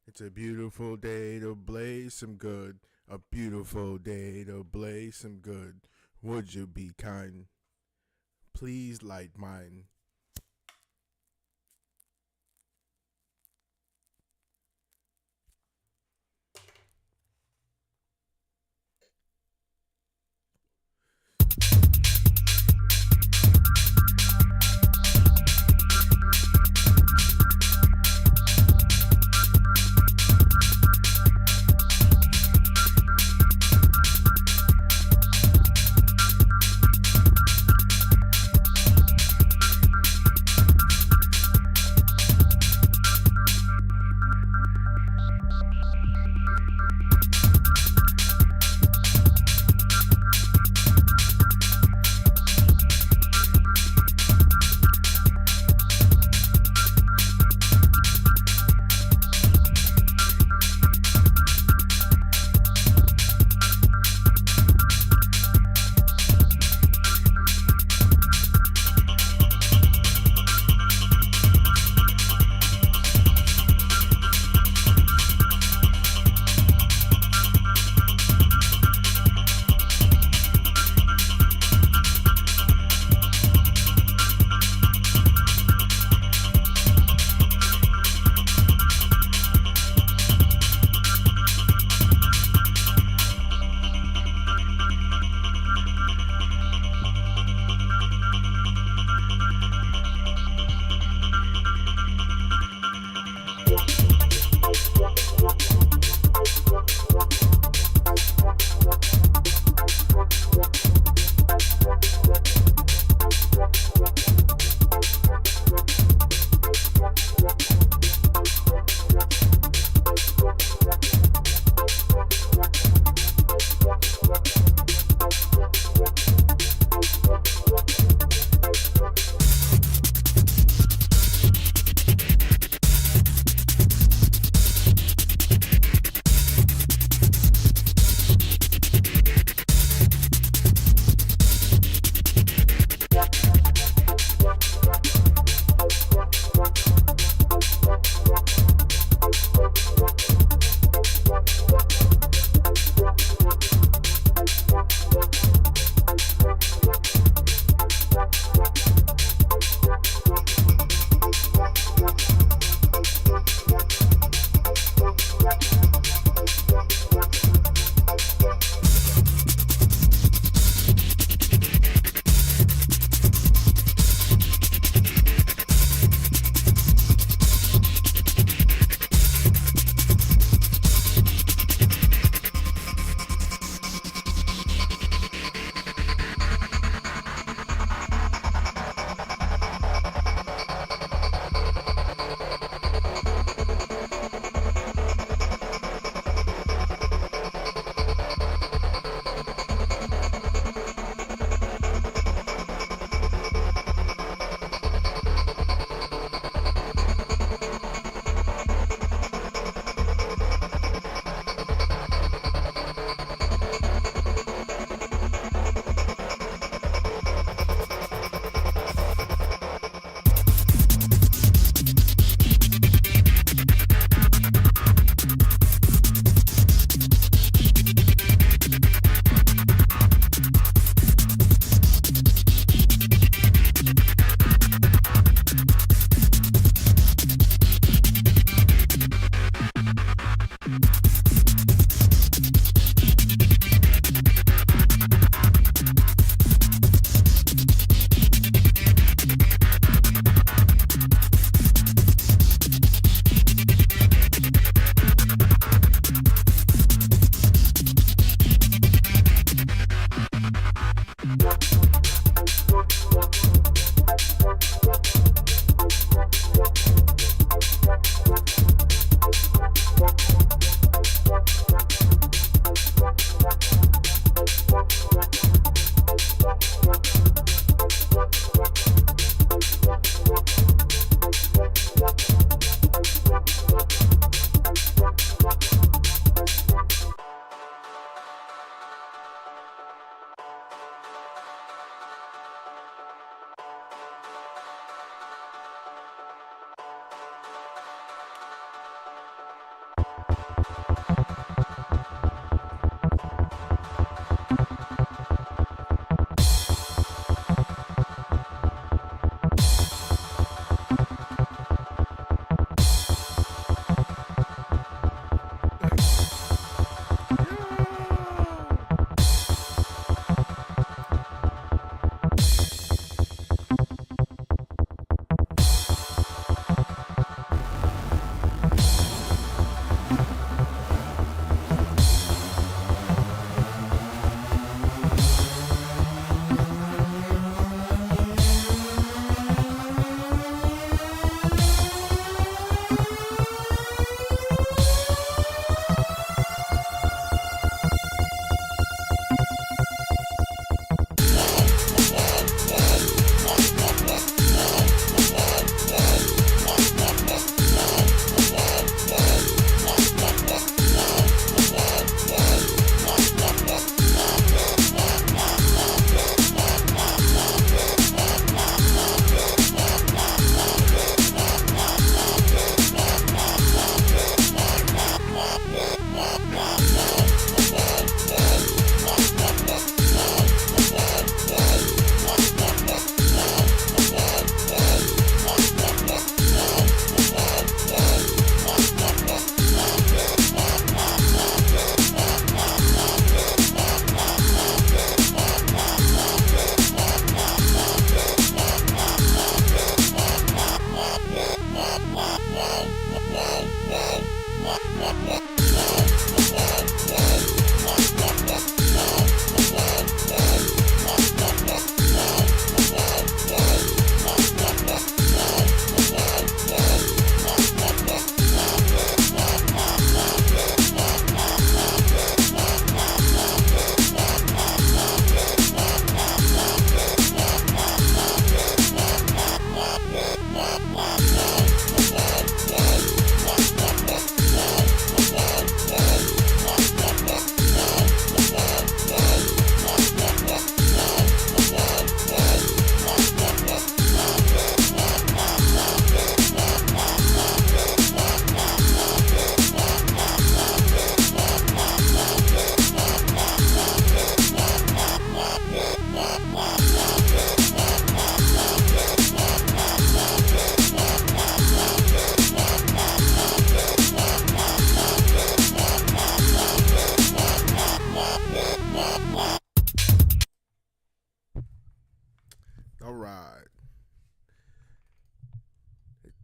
It's a beautiful day to blaze some good. A beautiful day to blaze some good. Would you be kind? Please light mine.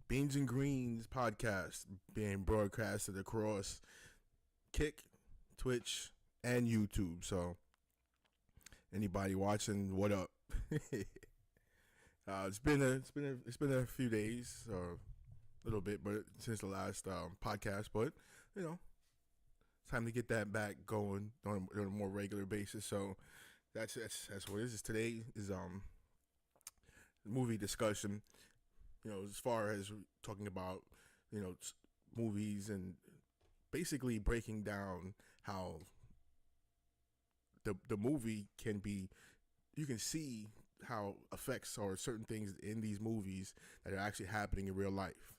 Beans and Greens podcast being broadcasted across Kick, Twitch, and YouTube. So anybody watching, what up? It's been a few days or a little bit, but since the last podcast, but you know, it's time to get that back going on a more regular basis. So that's what it is. Today is movie discussion. As far as talking about you know movies and basically breaking down how the movie can be, you can see how effects or certain things in these movies that are actually happening in real life.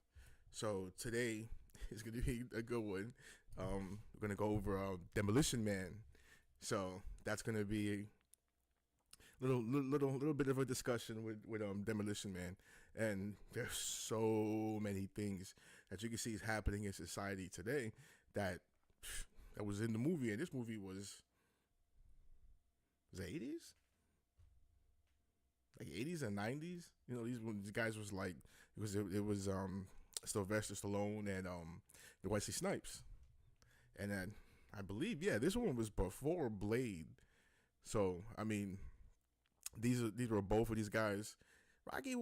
So today is going to be a good one. We're going to go over Demolition Man. So that's going to be a little bit of a discussion with Demolition Man. And there's so many things that you can see is happening in society today that was in the movie, and this movie was the 80s, like 80s and 90s. These guys was like it was Sylvester Stallone and the Wesley Snipes, and then I believe this one was before Blade. So I mean, these were both of these guys. Rocky.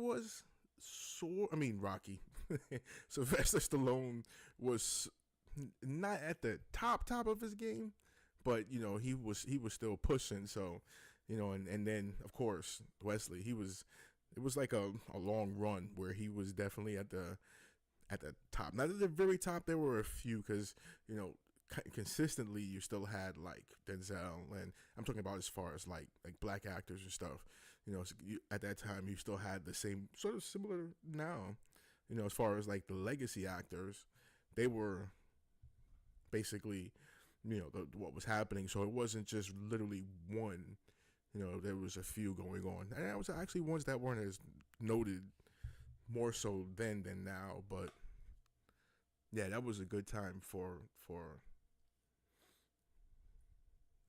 Sylvester Stallone was not at the top of his game, but he was still pushing. So and then of course Wesley, it was like a long run where he was definitely at the top. Not at the very top. There were a few, because consistently you still had like Denzel, and I'm talking about as far as like black actors and stuff. So at that time you still had the same sort of similar now. As far as like the legacy actors, they were basically what was happening. So it wasn't just literally one. There was a few going on, and that was actually ones that weren't as noted, more so then than now. But yeah, that was a good time for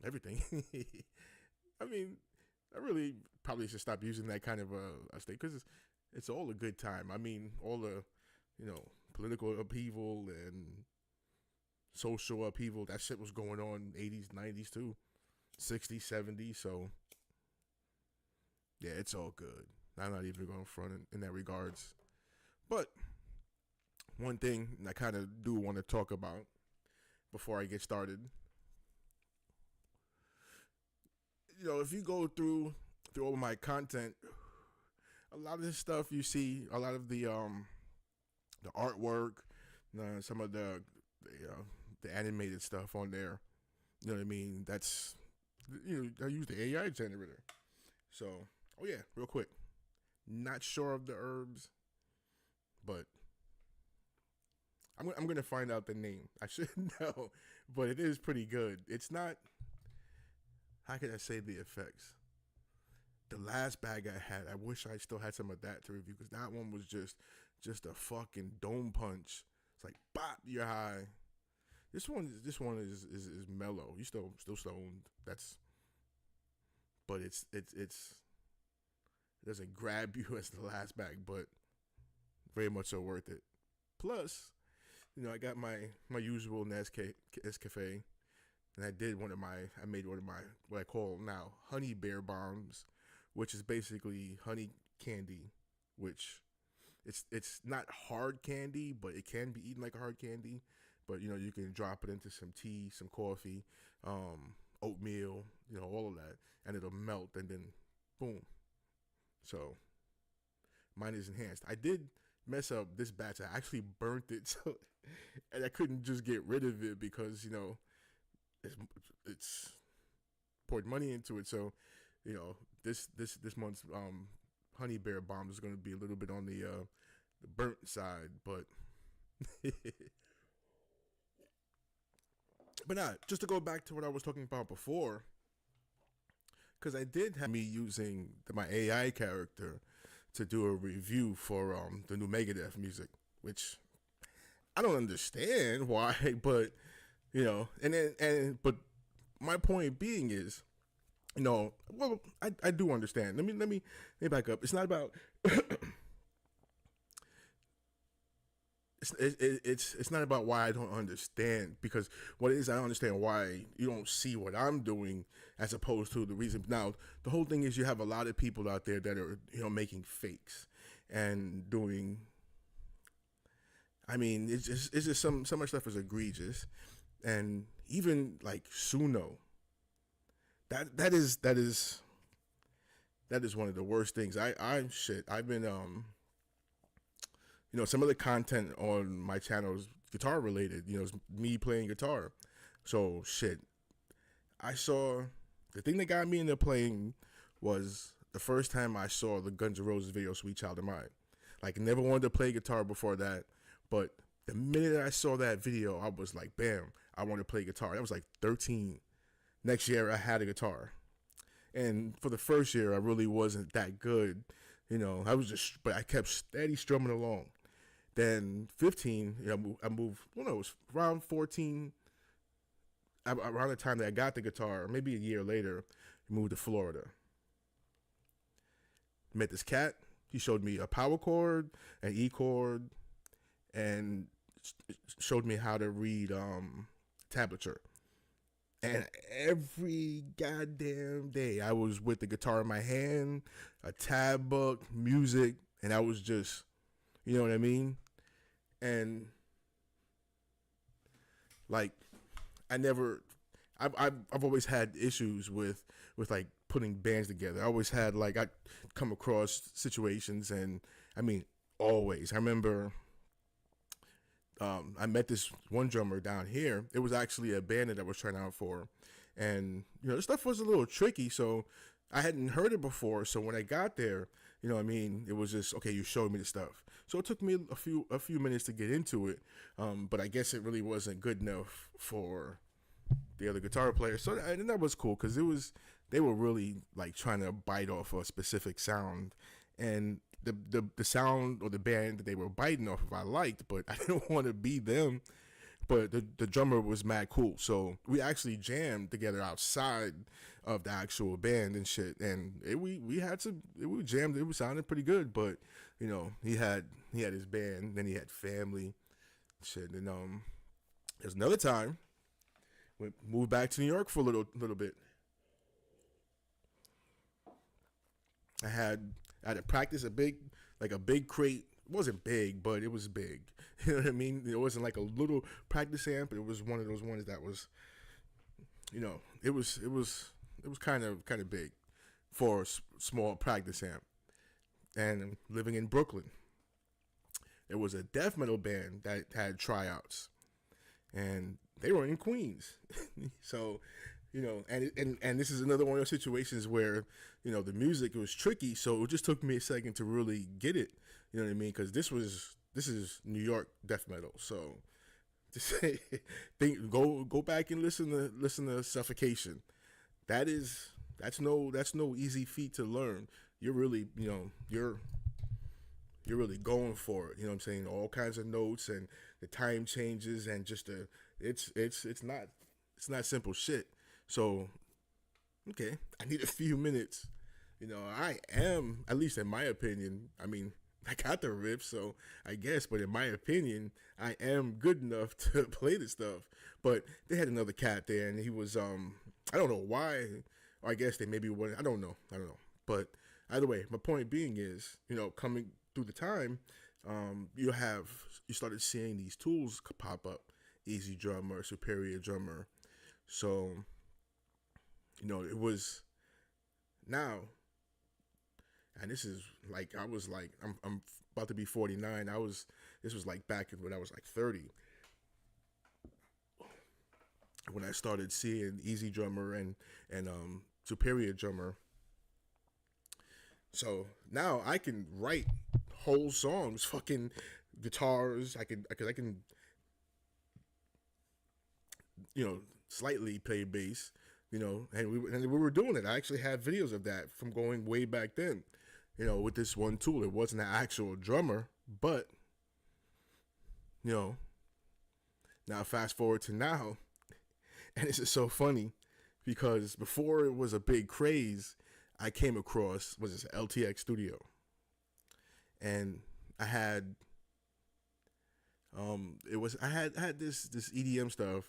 everything. I mean, I really probably should stop using that kind of a state, because it's all a good time. I mean, all the political upheaval and social upheaval, that shit was going on 80s, 90s too, 60s, 70s. So yeah, it's all good. I'm not even going front in that regards. But one thing I kind of do want to talk about before I get started, if you go through all of my content, a lot of this stuff you see, a lot of the artwork, some of the animated stuff on there. You know what I mean? That's I use the AI generator. So, oh yeah, real quick. Not sure of the herbs, but I'm gonna find out the name. I should know, but it is pretty good. It's not. How can I say the effects? The last bag I had, I wish I still had some of that to review, because that one was just a fucking dome punch. It's like, bop, you're high. This one is mellow. You still stoned. But it doesn't grab you as the last bag, but very much so worth it. Plus, I got my usual Nescafe, and I made one of my what I call now honey bear bombs, which is basically honey candy, which it's not hard candy, but it can be eaten like a hard candy. But you can drop it into some tea, some coffee, oatmeal, all of that, and it'll melt, and then boom. So mine is enhanced. I did mess up this batch. I actually burnt it, so and I couldn't just get rid of it because it's poured money into it. So this month's honey bear bomb is going to be a little bit on the burnt side, but but not just to go back to what I was talking about before, because I did have me using my AI character to do a review for the new Megadeth music, which I don't understand why, but but my point being is, well, I do understand. Let me back up. It's not about it's not about why I don't understand, because what it is, I don't understand why you don't see what I'm doing as opposed to the reason. Now the whole thing is you have a lot of people out there that are, you know, making fakes and doing. I mean, it's just some much stuff is egregious, and even like Suno, that is one of the worst things. I've been you know, some of the content on my channel is guitar related. You know, it's me playing guitar. So shit, I saw the thing that got me into playing was the first time I saw the Guns N' Roses video "Sweet Child of Mine." Like, never wanted to play guitar before that, but the minute I saw that video, I was like, bam, I want to play guitar. I was like 13. Next year, I had a guitar, and for the first year, I really wasn't that good. You know, but I kept steady strumming along. Then 15, you know, I moved. Well, no, it was around 14. Around the time that I got the guitar, maybe a year later, moved to Florida. Met this cat. He showed me a power chord, an E chord, and showed me how to read tablature. And every goddamn day, I was with the guitar in my hand, a tab book, music, and I was just, you know what I mean? And like, I've always had issues with like putting bands together. I always had like, I come across situations, and I mean, always. I remember I met this one drummer down here. It was actually a band that I was trying out for, and you know, the stuff was a little tricky, so I hadn't heard it before. So when I got there, you know what I mean, it was just, okay, you showed me the stuff. So it took me a few minutes to get into it, but I guess it really wasn't good enough for the other guitar players. So and that was cool, because they were really like trying to bite off a specific sound, and the sound or the band that they were biting off of I liked, but I didn't want to be them. But the drummer was mad cool, so we actually jammed together outside of the actual band and shit, and we jammed. It was sounding pretty good, but you know, he had his band, then he had family, shit, and there's another time we moved back to New York for a little bit. I had to practice a big crate. It wasn't big, but it was big. You know what I mean? It wasn't like a little practice amp, but it was one of those ones that was, you know, it was kind of big for a small practice amp. And living in Brooklyn, there was a death metal band that had tryouts, and they were in Queens. So, you know, and this is another one of those situations where, you know, the music was tricky, so it just took me a second to really get it. You know what I mean? Because this is New York death metal. So, just go back and listen to Suffocation. That's no easy feat to learn. You're really, you know, you're really going for it. You know what I'm saying? All kinds of notes and the time changes, and just it's not simple shit. So, okay, I need a few minutes. You know, I am, at least in my opinion, I mean, I got the riff, so I guess, but in my opinion, I am good enough to play this stuff. But they had another cat there, and he was, I don't know why, or I guess they maybe wanted, I don't know. But either way, my point being is, you know, coming through the time, you started seeing these tools pop up, Easy Drummer, Superior Drummer. So, you know, it was now, and this is like, I was like, I'm about to be 49. This was like back when I was like 30, when I started seeing Easy Drummer and Superior Drummer. So now I can write whole songs, fucking guitars. I can, you know, slightly play bass, you know, and we were doing it. I actually had videos of that from going way back then, you know, with this one tool. It wasn't an actual drummer, but, you know, now fast forward to now, and this is so funny, because before it was a big craze, I came across, was this LTX Studio, and I had It was I had this EDM stuff,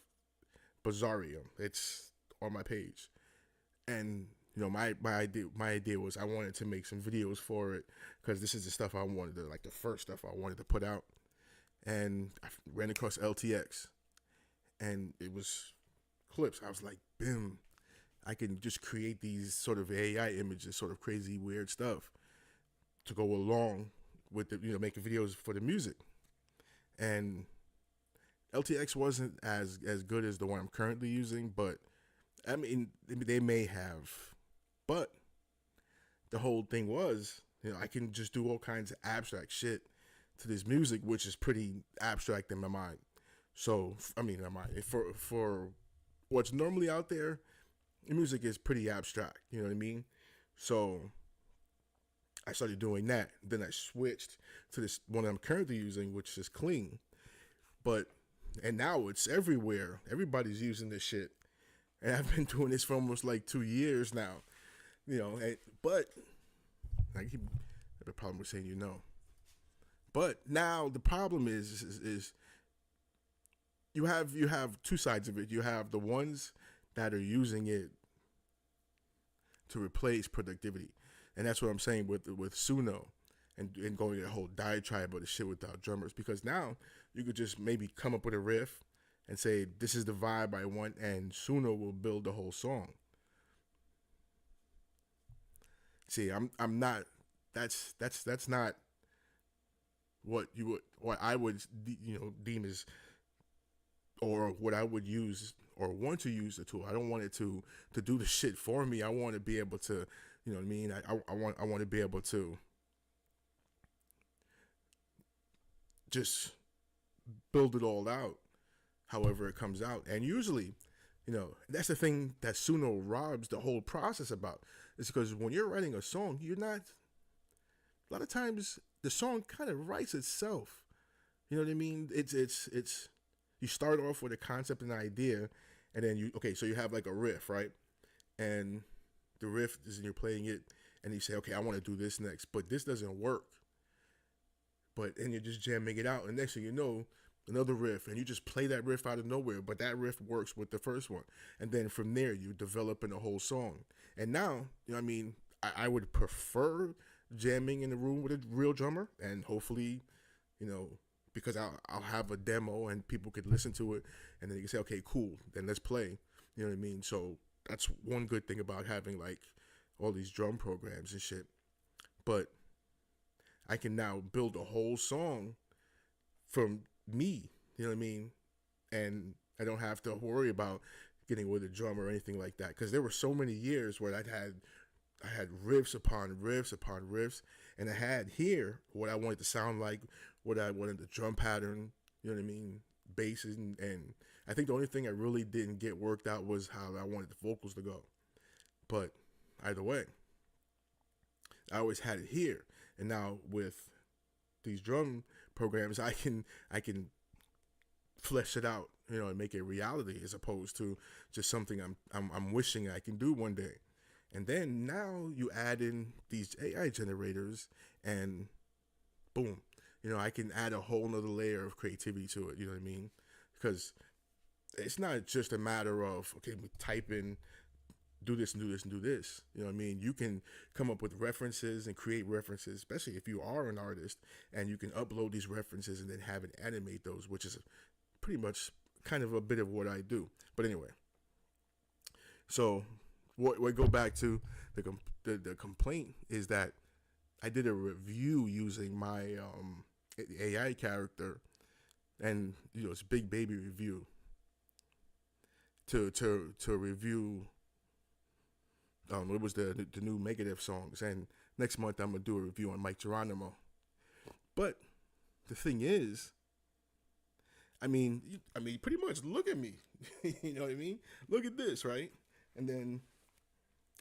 Bizarrium. It's on my page, and my idea was I wanted to make some videos for it because this is the stuff I wanted to, like the first stuff I wanted to put out, and I ran across LTX, and it was clips. I was like, bim, I can just create these sort of AI images, sort of crazy, weird stuff to go along with the, making videos for the music. And LTX wasn't as good as the one I'm currently using, but I mean, they may have, but the whole thing was, I can just do all kinds of abstract shit to this music, which is pretty abstract in my mind. So, I mean, my mind for what's normally out there, the music is pretty abstract. You know what I mean? So I started doing that. Then I switched to this one I'm currently using, which is clean. But and now it's everywhere. Everybody's using this shit, and I've been doing this for almost like 2 years now. But I keep have a problem with saying But now the problem is you have two sides of it. You have the ones that are using it to replace productivity, and that's what I'm saying with Suno, and going a whole diatribe of the shit without drummers. Because now you could just maybe come up with a riff and say this is the vibe I want, and Suno will build the whole song. See, I'm not. That's not what I would deem as, or what I would use or want to use the tool. I don't want it to do the shit for me. I want to be able to, you know what I mean. I want to be able to just build it all out, however it comes out. And usually, that's the thing that Suno robs the whole process about. Is because when you're writing a song, you're not. A lot of times, the song kind of writes itself. You know what I mean? It's you start off with a concept and idea, and then so you have like a riff, right? And the riff is, and you're playing it, and you say, okay, I want to do this next, but this doesn't work. And you're just jamming it out, and next thing you know, another riff, and you just play that riff out of nowhere, but that riff works with the first one, and then from there you develop in a whole song. And now, what I mean, I would prefer jamming in the room with a real drummer, and hopefully, because I'll have a demo and people could listen to it, and then you can say, okay, cool, then let's play. You know what I mean? So that's one good thing about having like all these drum programs and shit. But I can now build a whole song from me. You know what I mean? And I don't have to worry about getting with a drummer or anything like that, because there were so many years where I had riffs upon riffs upon riffs, and I had here what I wanted to sound like, what I wanted the drum pattern, you know what I mean, basses, and I think the only thing I really didn't get worked out was how I wanted the vocals to go. But either way, I always had it here, and now with these drum programs, I can flesh it out, and make it reality, as opposed to just something I'm wishing I can do one day. And then now you add in these AI generators, and boom, I can add a whole nother layer of creativity to it. You know what I mean? Because it's not just a matter of, okay, we type in, do this and do this and do this. You know what I mean? You can come up with references and create references, especially if you are an artist, and you can upload these references and then have it animate those, which is pretty much kind of a bit of what I do. But anyway, so what go back to the complaint is that I did a review using my AI character, and it's a big baby review to review. It was the new Megadeth songs, and next month I'm gonna do a review on Mike Geronimo. But the thing is, pretty much look at me. You know what I mean? Look at this, right? And then,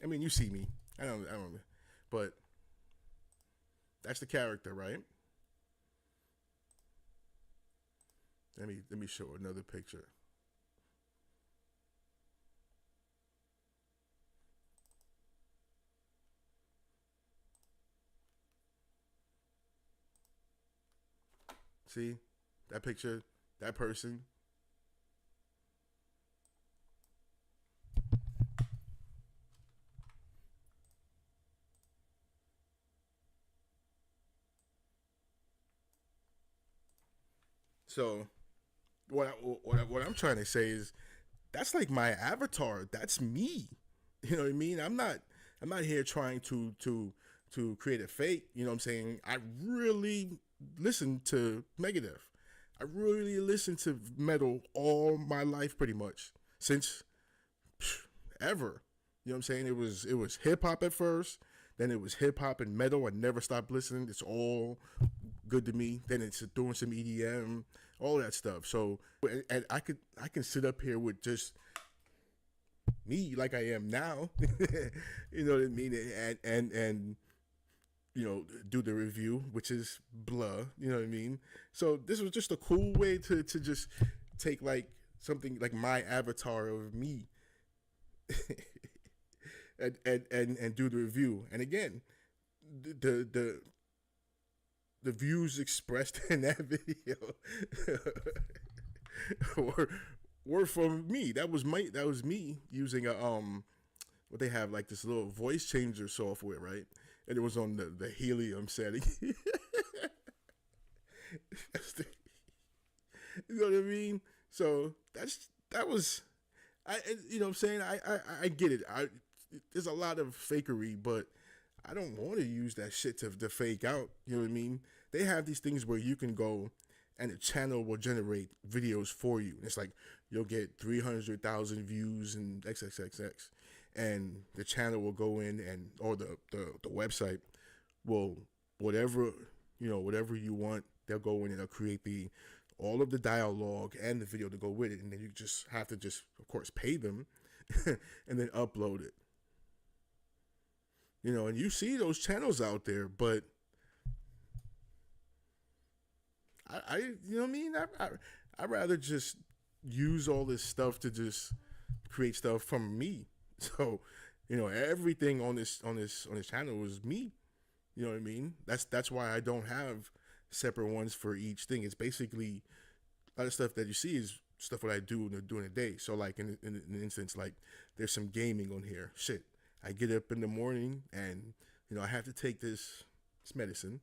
you see me. I don't, but that's the character, right? Let me show another picture. See? that picture, that person. So what I'm trying to say is that's like my avatar. That's me. You know what I mean? I'm not here trying to create a fake. You know what I'm saying? I really listen to Megadeth. I really listened to metal all my life, pretty much since ever. You know what I'm saying? It was hip hop at first, then it was hip hop and metal. I never stopped listening. It's all good to me. Then it's doing some EDM, all that stuff. So and I can sit up here with just me like I am now. You know what I mean? And do the review, which is blah. You know what I mean? So this was just a cool way to just take like something like my avatar of me and do the review. And again, the the the views expressed in that video were were from me. That was me using a what they have like this little voice changer software, right? And it was on the helium setting. You know what I mean? So that was you know what I'm saying? I get it. There's a lot of fakery, but I don't want to use that shit to fake out. You know what I mean? They have these things where you can go and the channel will generate videos for you. It's like you'll get 300,000 views and XXXX, and the channel will go in and or the website will whatever whatever you want. They'll go in and they'll create the all of the dialogue and the video to go with it, and then you just have to just of course pay them and then upload it. And you see those channels out there, but I you know what I mean? I rather just use all this stuff to just create stuff from me. So, everything on this channel is me. You know what I mean? That's why I don't have separate ones for each thing. It's basically a lot of stuff that you see is stuff what I do during the day. So like in an instance, like there's some gaming on here. Shit, I get up in the morning and I have to take this medicine.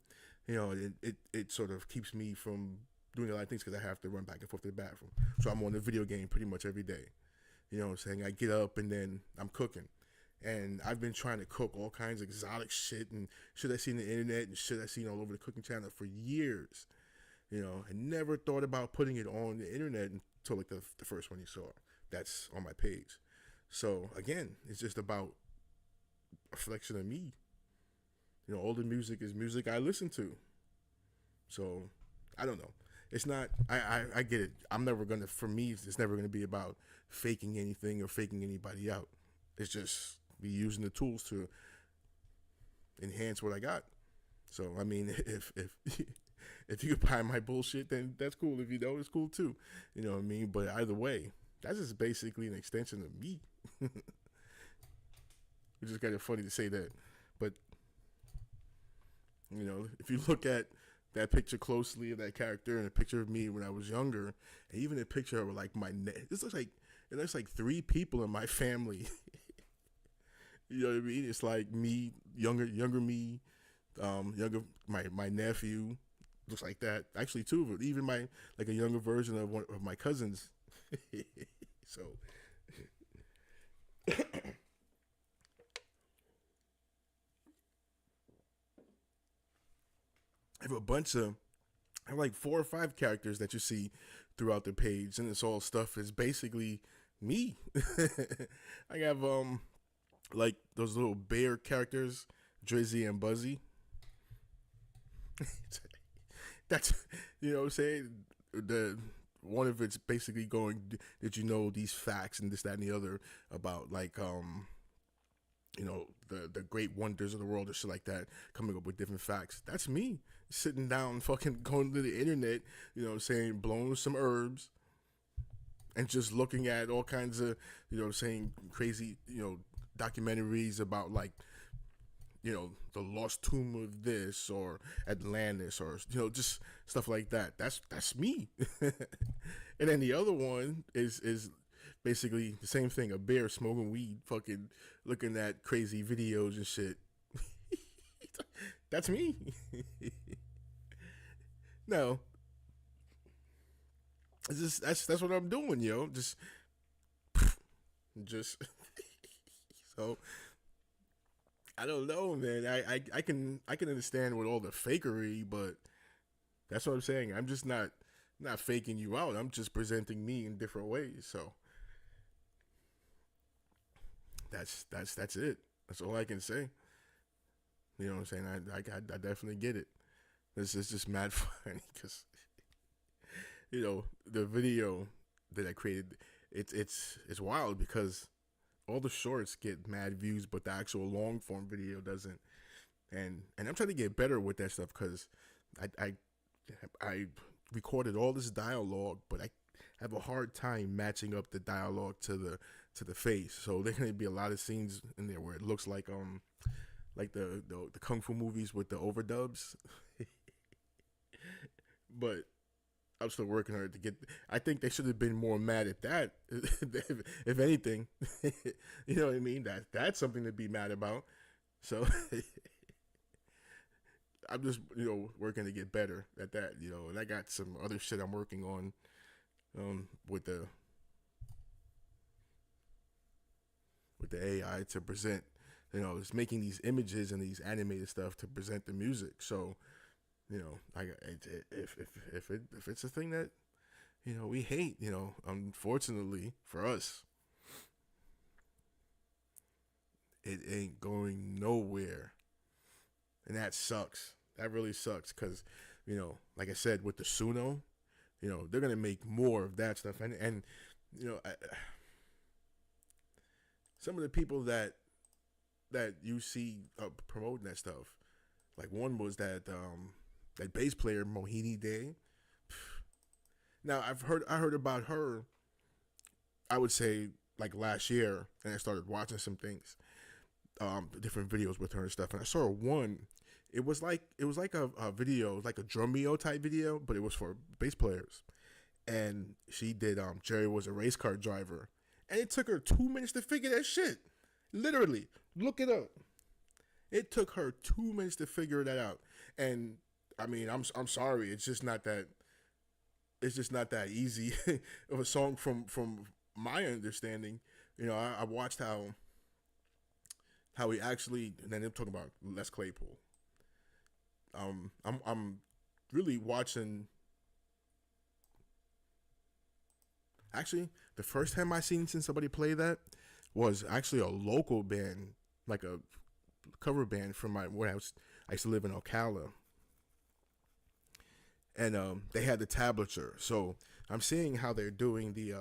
It sort of keeps me from doing a lot of things because I have to run back and forth to the bathroom. So I'm on the video game pretty much every day. You know what I'm saying? I get up and then I'm cooking. And I've been trying to cook all kinds of exotic shit and shit I seen on the internet and shit I seen all over the cooking channel for years. I never thought about putting it on the internet until like the first one you saw. That's on my page. So again, it's just about a reflection of me. All the music is music I listen to. So I don't know. It's not. I get it. I'm never gonna. For me, it's never gonna be about faking anything or faking anybody out. It's just me using the tools to enhance what I got. So I mean, if you can buy my bullshit, then that's cool. If you don't, it's cool too. You know what I mean? But either way, that's just basically an extension of me. Which is kind of funny to say that, but if you look at that picture closely of that character and a picture of me when I was younger, and even a picture of like it looks like three people in my family. You know what I mean? It's like me, younger me, younger my nephew looks like that. Actually, two of them, even my like a younger version of one of my cousins. So. I have a bunch of, I have like 4 or 5 characters that you see throughout the page, and it's all stuff is basically me. I have like those little bear characters, Drizzy and Buzzy. That's what I'm saying. The one of it's basically going. Did you know these facts and this, that, and the other about like the great wonders of the world or shit like that, coming up with different facts. That's me sitting down, fucking going to the internet, blowing some herbs and just looking at all kinds of, crazy, documentaries about like the lost tomb of this or Atlantis or just stuff like that. That's me. And then the other one is basically the same thing: a bear smoking weed, fucking looking at crazy videos and shit. That's me. No, it's just that's what I'm doing, yo. Just so I don't know, man. I can understand with all the fakery, but that's what I'm saying. I'm just not faking you out. I'm just presenting me in different ways. So that's it. That's all I can say. You know what I'm saying? I definitely get it. This is just mad funny because the video that I created, it's wild because all the shorts get mad views, but the actual long form video doesn't. And I'm trying to get better with that stuff because I I recorded all this dialogue, but I have a hard time matching up the dialogue to the face. So there's gonna be a lot of scenes in there where it looks like the kung fu movies with the overdubs. But I'm still working hard to get. I think they should have been more mad at that, if anything. You know what I mean? That's something to be mad about. So I'm just working to get better at that. And I got some other shit I'm working on with the AI to present. It's making these images and these animated stuff to present the music. So if it's a thing that we hate, unfortunately for us, it ain't going nowhere, and that sucks. That really sucks because like I said with the Suno, they're gonna make more of that stuff, and some of the people that you see promoting that stuff, like one was that bass player Mohini Day. Now I heard about her, I would say like last year, and I started watching some things, different videos with her and stuff, and I saw one. It was like a video, like a Drumeo type video, but it was for bass players, and she did Jerry was a race car driver, and it took her 2 minutes to figure that shit. Literally, look it up. It took her 2 minutes to figure that out, and I mean, I'm sorry, it's just not that. It's just not that easy of a song from my understanding. I watched how he actually. And then they're talking about Les Claypool. I'm really watching. Actually, the first time I seen somebody play that was actually a local band, like a cover band from where I used to live in Ocala, and they had the tablature. So I'm seeing how they're doing the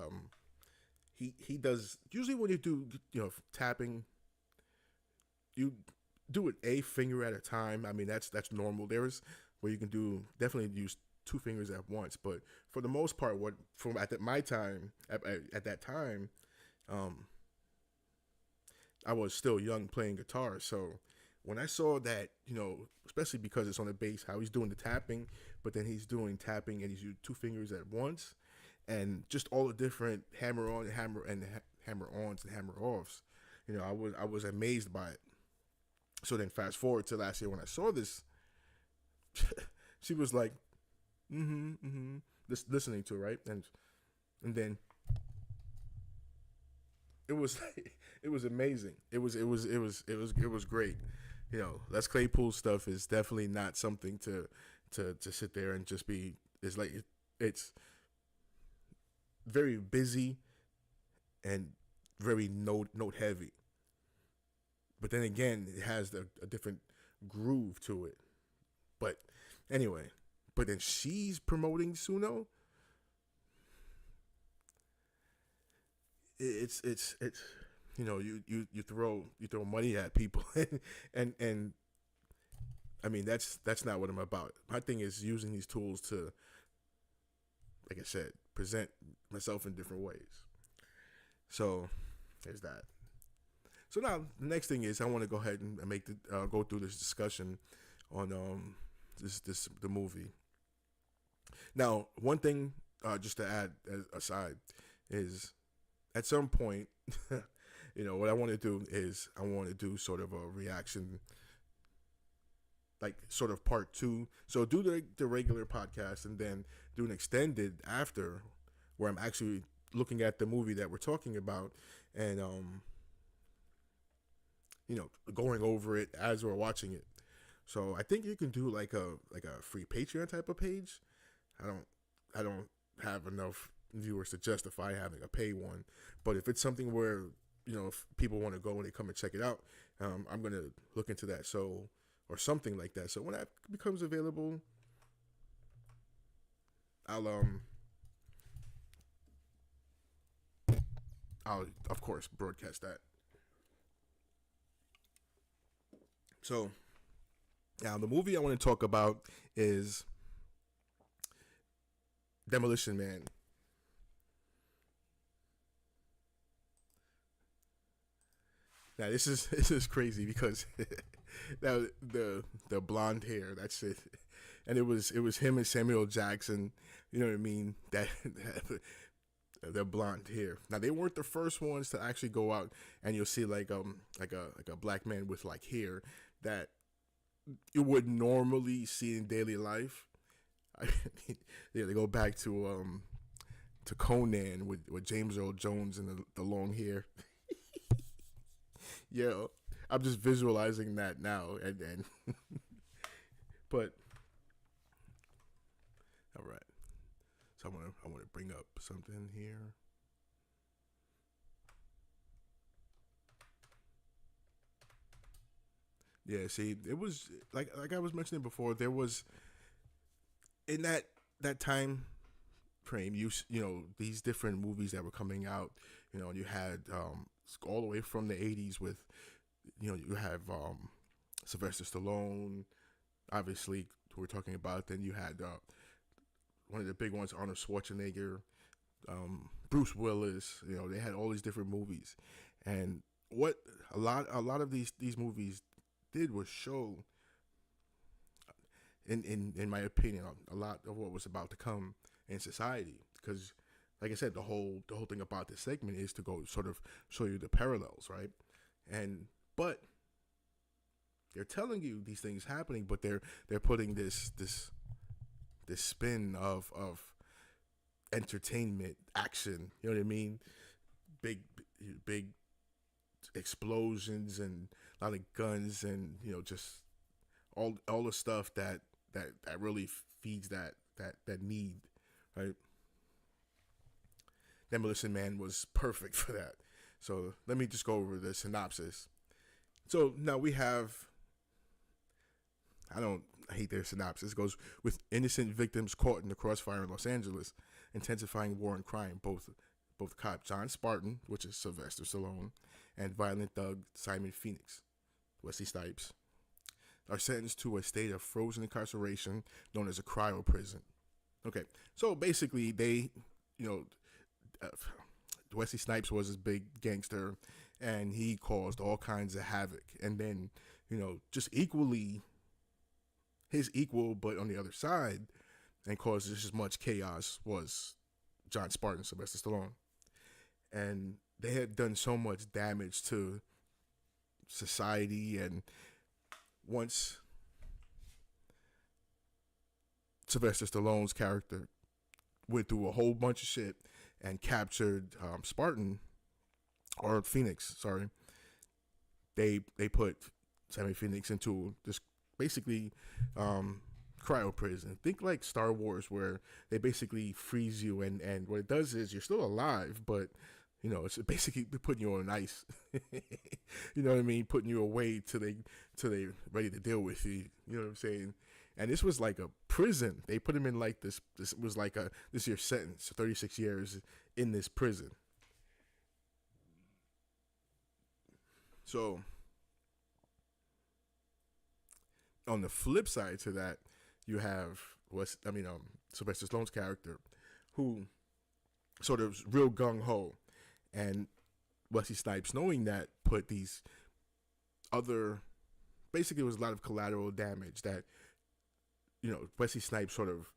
he does usually when you do tapping, you do it a finger at a time. I mean that's normal. There's where you can definitely use two fingers at once, but for the most part, what from at my time at that time, I was still young playing guitar. So when I saw that, especially because it's on the bass, how he's doing the tapping, but then he's doing tapping and he's using two fingers at once, and just all the different hammer on, hammer and hammer ons and hammer offs. I was amazed by it. So then fast forward to last year when I saw this, she was like, just listening to it, right, and then it was it was amazing. It was great. Les Claypool stuff is definitely not something to sit there and just be. It's like it's very busy and very note heavy. But then again, it has a different groove to it. But anyway, but then she's promoting Suno. It's you throw money at people and I mean that's not what I'm about. My thing is using these tools to, like I said, present myself in different ways. So there's that. So now the next thing is I want to go ahead and make the go through this discussion on this the movie. Now, one thing just to add aside is at some point, what I want to do is I want to do sort of a reaction, like sort of part two. So do the regular podcast and then do an extended after, where I'm actually looking at the movie that we're talking about and going over it as we're watching it. So I think you can do like a free Patreon type of page. I don't have enough viewers to justify having a pay one, but if it's something where if people want to go and they come and check it out, I'm gonna look into that. So or something like that. So when that becomes available, I'll I'll of course broadcast that. So now the movie I want to talk about is Demolition Man. Now this is crazy because now the blonde hair, that's it, and it was him and Samuel Jackson. You know what I mean? That the blonde hair. Now they weren't the first ones to actually go out and you'll see like a black man with like hair that you would normally see in daily life. I mean, yeah, they go back to Conan with James Earl Jones and the long hair. Yeah, I'm just visualizing that now, and but all right. So I want to bring up something here. Yeah, see, it was like I was mentioning before. There was in that time frame, these different movies that were coming out. You had all the way from the '80s with you have Sylvester Stallone, obviously who we're talking about. Then you had one of the big ones, Arnold Schwarzenegger, Bruce Willis. They had all these different movies, and what a lot of these movies did was show, in my opinion, a lot of what was about to come in society. Because, like I said, the whole thing about this segment is to go sort of show you the parallels, right? And but they're telling you these things happening, but they're putting this spin of entertainment, action. You know what I mean? Big big explosions and a lot of guns and just all the stuff that really feeds that need, right? Demolition Man was perfect for that. So let me just go over the synopsis. So now we have, I hate their synopsis. It goes with innocent victims caught in the crossfire in Los Angeles, intensifying war and crime. Both cop John Spartan, which is Sylvester Stallone, and violent thug Simon Phoenix, Wesley Snipes, are sentenced to a state of frozen incarceration known as a cryo prison. Okay, so basically uh, Wesley Snipes was this big gangster, and he caused all kinds of havoc. And then, just equally his equal, but on the other side, and caused just as much chaos was John Spartan, Sylvester Stallone. And they had done so much damage to society, and once Sylvester Stallone's character went through a whole bunch of shit and captured Spartan, or Phoenix, sorry, they put Sammy Phoenix into this basically cryo prison. Think like Star Wars, where they basically freeze you, and what it does is you're still alive, but it's basically putting you on ice. You know what I mean? Putting you away till they ready to deal with you. You know what I'm saying? And this was like a prison. They put him in like this. This was like this year's sentence, 36 years in this prison. So on the flip side to that, you have Sylvester Stallone's character, who sort of real gung ho, and Wesley Snipes, knowing that, put these other, basically it was a lot of collateral damage that, Wesley Snipes sort of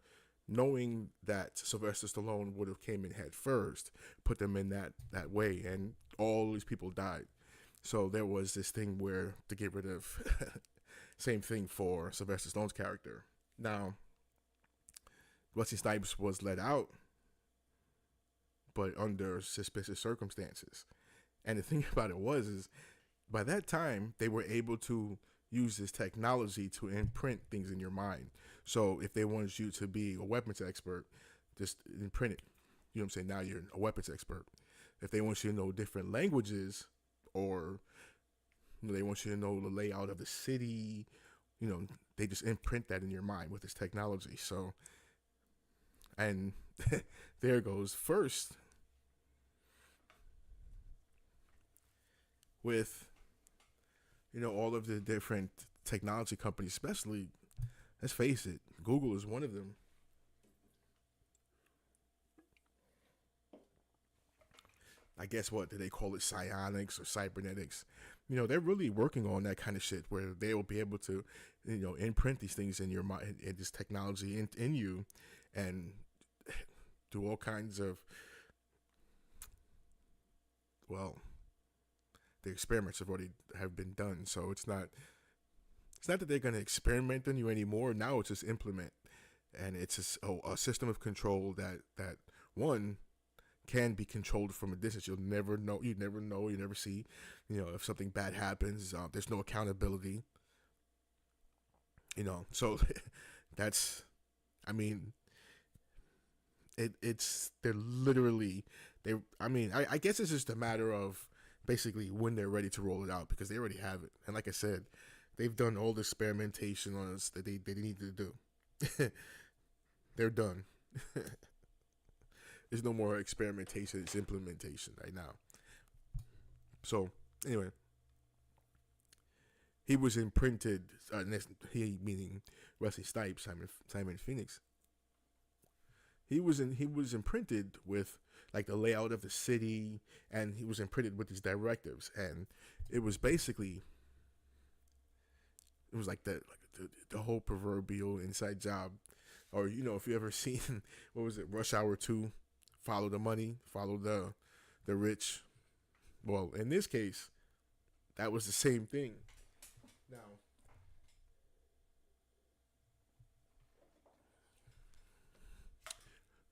knowing that Sylvester Stallone would have came in head first, put them in that way, and all these people died. So there was this thing where to get rid of, same thing for Sylvester Stallone's character. Now, Wesley Snipes was let out, but under suspicious circumstances. And the thing about it is by that time they were able to use this technology to imprint things in your mind. So if they wanted you to be a weapons expert, just imprint it. You know what I'm saying? Now you're a weapons expert. If they want you to know different languages, or they want you to know the layout of the city, they just imprint that in your mind with this technology. So, and there goes first with, all of the different technology companies, especially, let's face it, Google is one of them. I guess what do they call it, psionics or cybernetics? They're really working on that kind of shit where they will be able to, imprint these things in your mind, and this technology in you, and do all kinds of, well, the experiments have been done. So it's not that they're going to experiment on you anymore. Now it's just implement, and it's just a system of control that one can be controlled from a distance. You'll never know. You never know. You never see. If something bad happens, there's no accountability. So that's. I mean, it's they're literally they. I mean, I guess it's just a matter of basically when they're ready to roll it out, because they already have it. And like I said, they've done all the experimentation on us that they need to do. They're done. There's no more experimentation. It's implementation right now. So anyway, he was imprinted. He meaning Wesley Snipes, Simon Phoenix. He was imprinted with like the layout of the city, and he was imprinted with these directives, and it was basically like the whole proverbial inside job, or if you ever seen what was it, Rush Hour 2, follow the money, follow the rich. Well, in this case, that was the same thing. Now,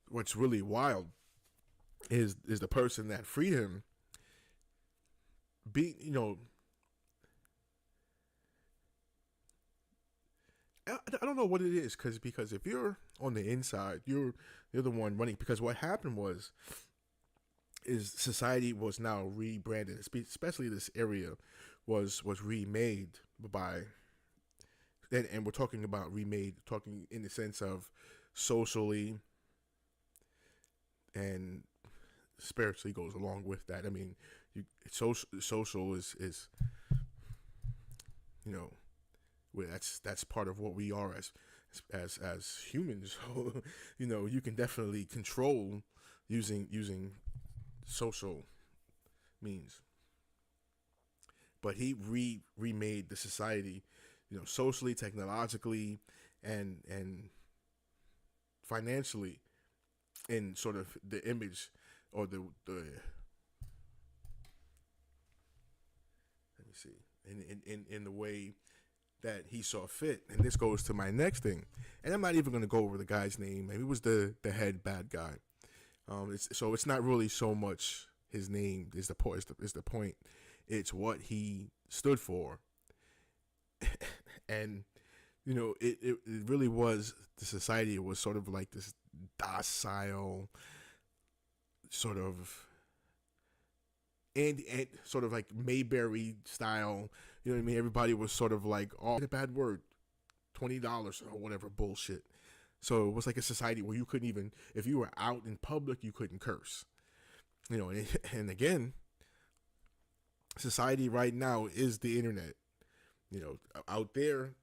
what's really wild is the person that freed him be I don't know what it is, because if you're on the inside, you're the one running. Because what happened is society was now rebranded, especially this area was remade by, and we're talking about remade, talking in the sense of socially and spiritually goes along with that. I mean, social is that's part of what we are as humans. So you can definitely control using social means. But he remade the society, socially, technologically, and financially, in sort of the image, or the let me see, in the way that he saw fit. And this goes to my next thing, and I'm not even going to go over the guy's name. Maybe it was the head bad guy. It's not really so much his name is the point. Is the point. It's what he stood for, and it really was the society. It was sort of like this docile, sort of, and sort of like Mayberry style. You know what I mean? Everybody was sort of like, oh, a bad word, $20 or whatever bullshit. So it was like a society where you couldn't even, if you were out in public, you couldn't curse. And again, society right now is the internet. Out there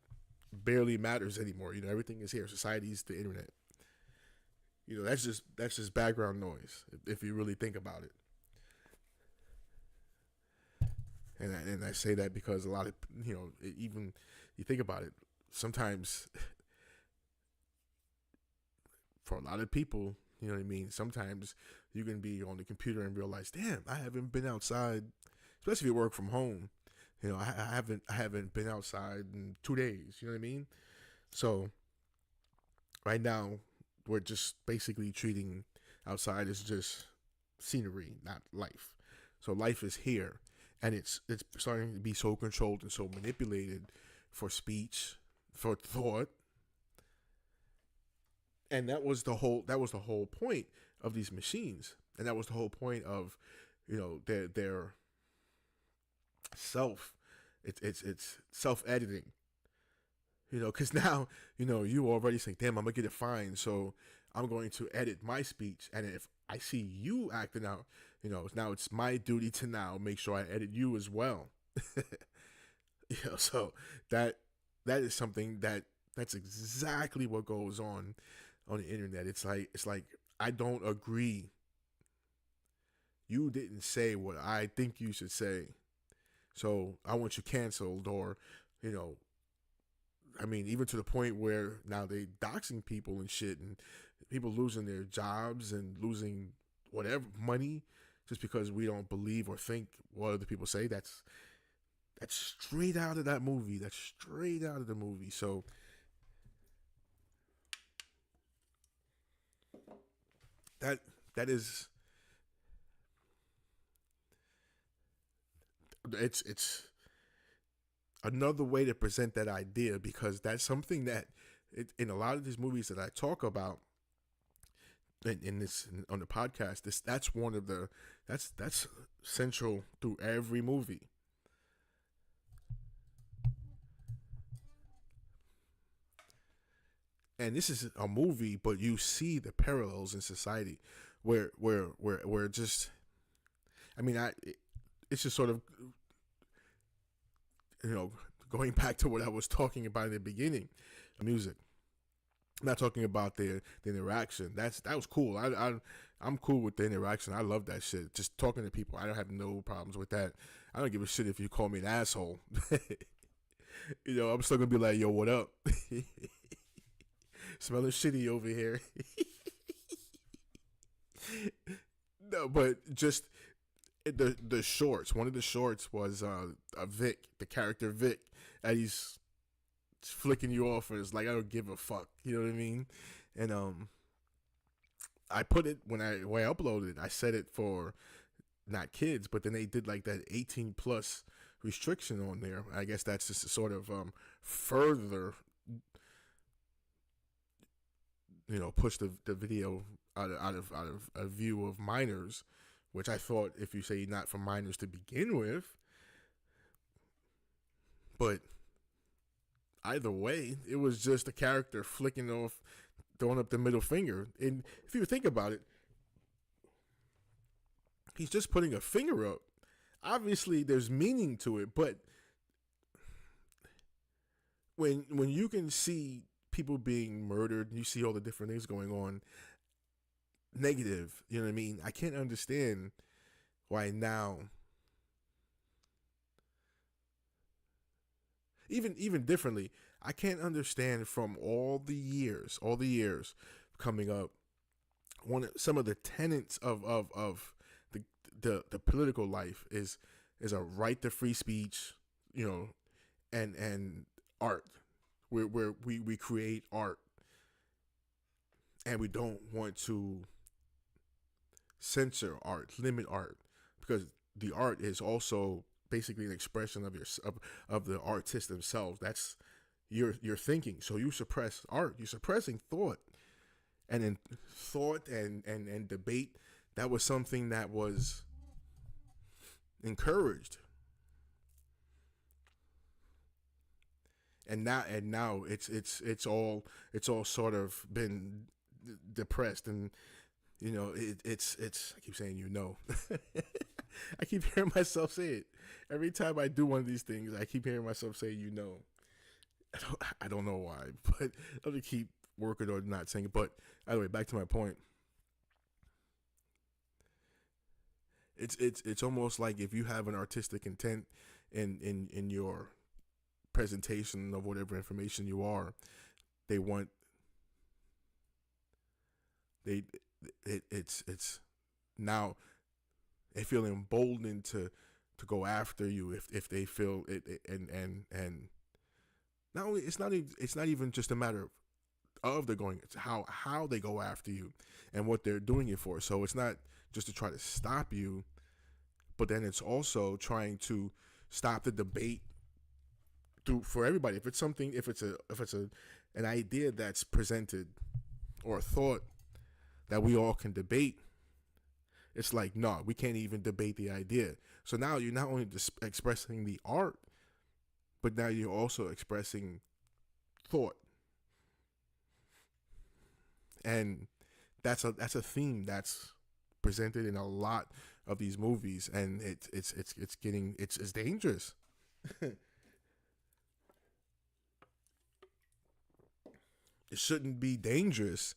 barely matters anymore. Everything is here. Society is the internet. That's just background noise if you really think about it. And I say that because a lot of, even you think about it, sometimes for a lot of people, you know what I mean. Sometimes you can be on the computer and realize, damn, I haven't been outside, especially if you work from home. I haven't been outside in 2 days. You know what I mean? So right now, we're just basically treating outside as just scenery, not life. So life is here, and it's starting to be so controlled and so manipulated for speech, for thought, and that was the whole point of these machines, and that was the whole point of, their self. It's self editing. Because now, you already think, damn, I'm gonna get a fine, so I'm going to edit my speech, and if I see you acting out, now it's my duty to now make sure I edit you as well. So that that is something that's exactly what goes on the internet. It's like I don't agree. You didn't say what I think you should say, so I want you canceled, or you know I mean, even to the point where now they doxing people and shit, and people losing their jobs and losing whatever money just because we don't believe or think what other people say. That's straight out of that movie. That's straight out of the movie. So that that is it's another way to present that idea, because that's something that in a lot of these movies that I talk about in this on the podcast, that's one of the that's central through every movie. And this is a movie, but you see the parallels in society, where just, I mean, it's just sort of, you know going back to what I was talking about in the beginning, music. I'm not talking about the interaction. That was cool. I'm cool with the interaction. I love that shit. Just talking to people, I don't have no problems with that. I don't give a shit if you call me an asshole. I'm still gonna be like, yo, what up? Smelling shitty over here. No, but just the shorts. One of the shorts was a Vic, the character Vic, and he's flicking you off, and it's like, I don't give a fuck. You know what I mean? And I put it when I uploaded. I set it for not kids, but then they did like that 18 plus restriction on there. I guess that's just a sort of further, push the video out of a view of minors, which I thought, if you say not for minors to begin with, but either way, it was just a character flicking off, throwing up the middle finger. And if you think about it, he's just putting a finger up. Obviously, there's meaning to it, but when you can see people being murdered, and you see all the different things going on, negative, you know what I mean? I can't understand why now, even differently, I can't understand from all the years coming up, some of the tenets of the political life is a right to free speech, you know, and art, where we create art, and we don't want to censor art, limit art, because the art is also basically an expression of the artists themselves. That's your thinking. So you suppress art, you're suppressing thought, and in thought and debate, that was something that was encouraged. And now it's all sort of been depressed, and it's I keep saying, I keep hearing myself say it every time I do one of these things. I keep hearing myself say, I don't know why, but I'm gonna keep working on not saying it. But anyway, back to my point. It's almost like if you have an artistic intent in your presentation of whatever information you are, they want they it's now they feel emboldened to go after you if they feel and not only it's not even just a matter of they're going, it's how they go after you and what they're doing it for. So it's not just to try to stop you, but then it's also trying to stop the debate through for everybody. If it's something, if it's a an idea that's presented or a thought that we all can debate, it's like, no, we can't even debate the idea. So now you're not only just expressing the art, but now you're also expressing thought, and that's a theme that's presented in a lot of these movies, and it's getting it's dangerous. It shouldn't be dangerous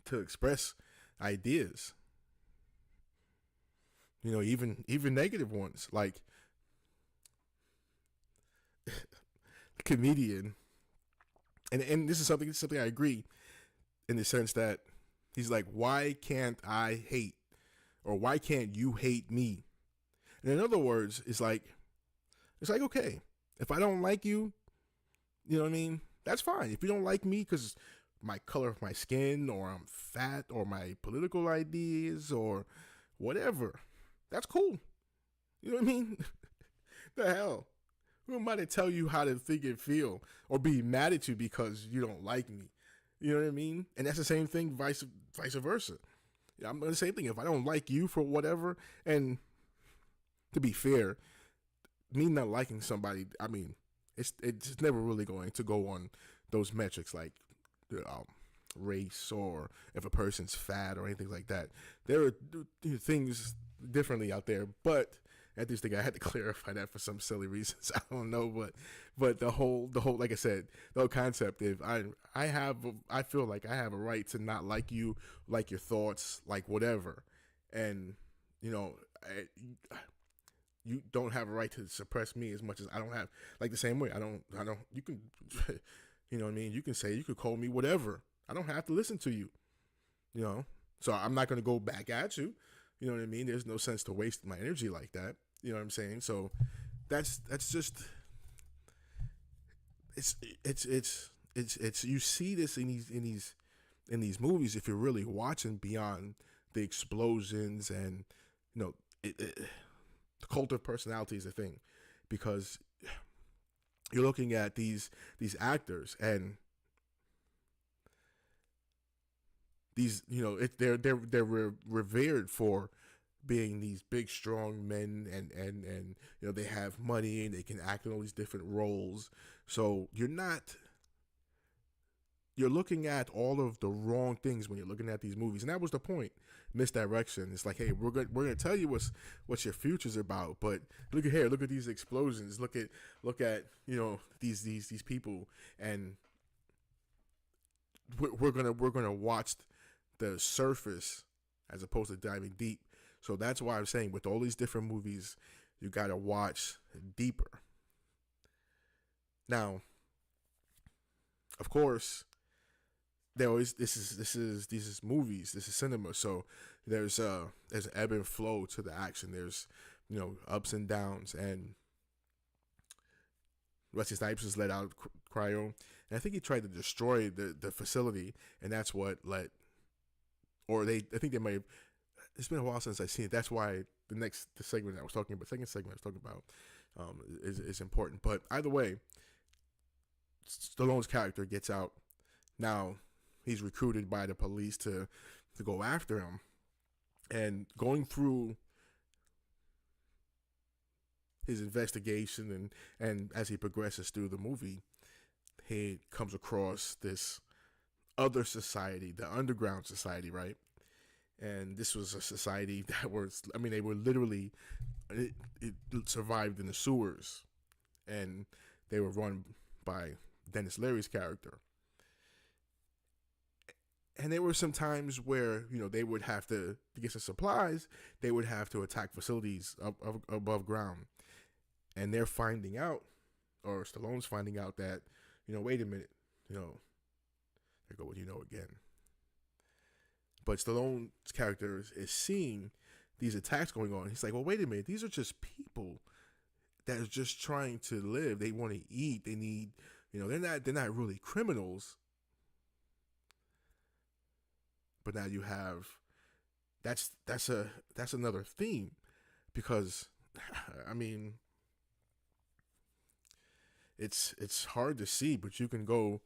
to express ideas. You know, even negative ones. Like a comedian, and this is something I agree in the sense that he's like, why can't I hate, or why can't you hate me? And in other words, it's like okay, if I don't like you, you know what I mean? That's fine. If you don't like me because my color of my skin, or I'm fat, or my political ideas, or whatever, that's cool. You know what I mean? The hell? Who am I to tell you how to think and feel, or be mad at you because you don't like me? You know what I mean? And that's the same thing, vice versa. Yeah, I'm the same thing. If I don't like you for whatever, and to be fair, me not liking somebody, I mean, it's never really going to go on those metrics like um, race, or if a person's fat or anything like that. There are things differently out there, but I just think I had to clarify that for some silly reasons. I don't know, but the whole like I said, the whole concept, if I feel like I have a right to not like you, like your thoughts, like whatever, and you know, you don't have a right to suppress me as much as I don't have, like the same way I don't you can you know what I mean, you can say, you could call me whatever, I don't have to listen to you, you know, so I'm not going to go back at you. You know what I mean? There's no sense to waste my energy like that. You know what I'm saying? So that's just it's it's you see this in these movies if you're really watching beyond the explosions, and you know the cult of personality is a thing, because you're looking at these actors, and these, you know, they're revered for being these big strong men, and you know, they have money and they can act in all these different roles. So you're looking at all of the wrong things when you're looking at these movies, and that was the point. Misdirection. It's like, hey, we're gonna tell you what's your future's about, but look at here, look at these explosions, look at you know these people, and we're gonna watch the surface as opposed to diving deep. So that's why I'm saying, with all these different movies, you gotta watch deeper. Now, of course, there always this is movies, this is cinema. So there's an ebb and flow to the action. There's, you know, ups and downs, and Wesley Snipes was let out cryo, and I think he tried to destroy the facility, and that's what let, or I think they might have. It's been a while since I've seen it. That's why the segment I was talking about, second segment I was talking about, is important. But either way, Stallone's character gets out. Now he's recruited by the police to go after him, and going through his investigation, and as he progresses through the movie, he comes across this other society, the underground society, right? And this was a society that was, I mean, they were literally, it survived in the sewers, and they were run by Dennis Leary's character. And there were some times where they would have to get some supplies. They would have to attack facilities up above ground, and they're finding out, or Stallone's finding out that wait a minute, there go with again. But Stallone's character is seeing these attacks going on. He's like, well, wait a minute, these are just people that are just trying to live. They want to eat. They need, they're not really criminals. But now you have that's another theme, because I mean it's hard to see, but you can go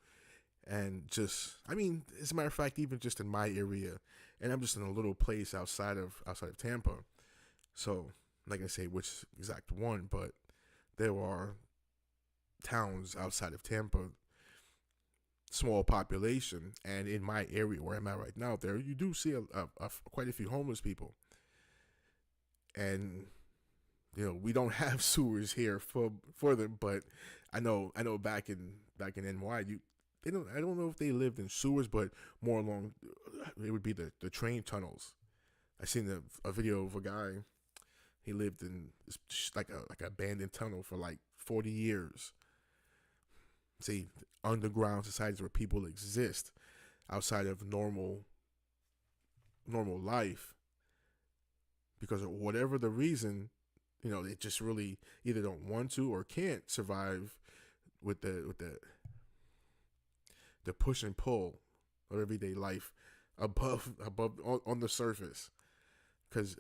and just, I mean, as a matter of fact, even just in my area, and I'm just in a little place outside of Tampa, so I'm not gonna say which exact one, but there are towns outside of Tampa, small population, and in my area where I'm at right now, there you do see quite a few homeless people, and we don't have sewers here for them, but I know back in NY, I don't know if they lived in sewers, but more along it would be the train tunnels. I seen a video of a guy. He lived in like a abandoned tunnel for like 40 years. See, underground societies where people exist outside of normal life, because of whatever the reason, they just really either don't want to or can't survive with the push and pull of everyday life above on the surface. Because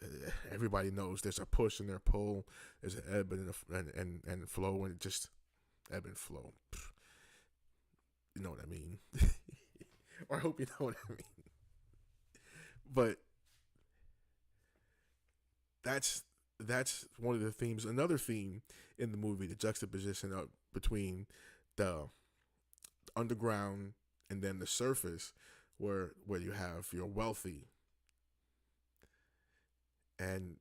everybody knows there's a push and there's a pull, there's an ebb and flow, and it just ebb and flow. You know what I mean? Or I hope you know what I mean. But that's one of the themes. Another theme in the movie, the juxtaposition of between the underground and then the surface, where you have your wealthy, and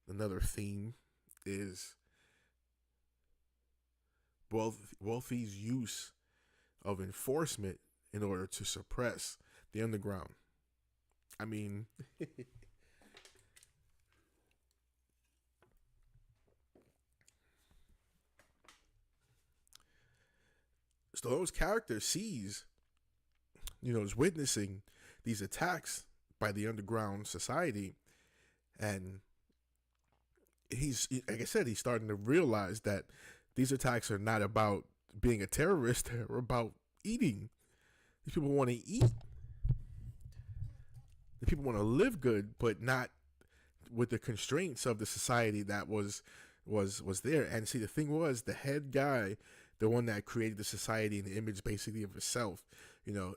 another theme is wealthy's use of enforcement in order to suppress the underground. I mean, Stallone's character sees, is witnessing these attacks by the underground society, and he's, like I said, he's starting to realize that these attacks are not about being a terrorist; they're about eating. These people want to eat. The people want to live good, but not with the constraints of the society that was there. And see, the thing was, the head guy, the one that created the society and the image basically of himself, the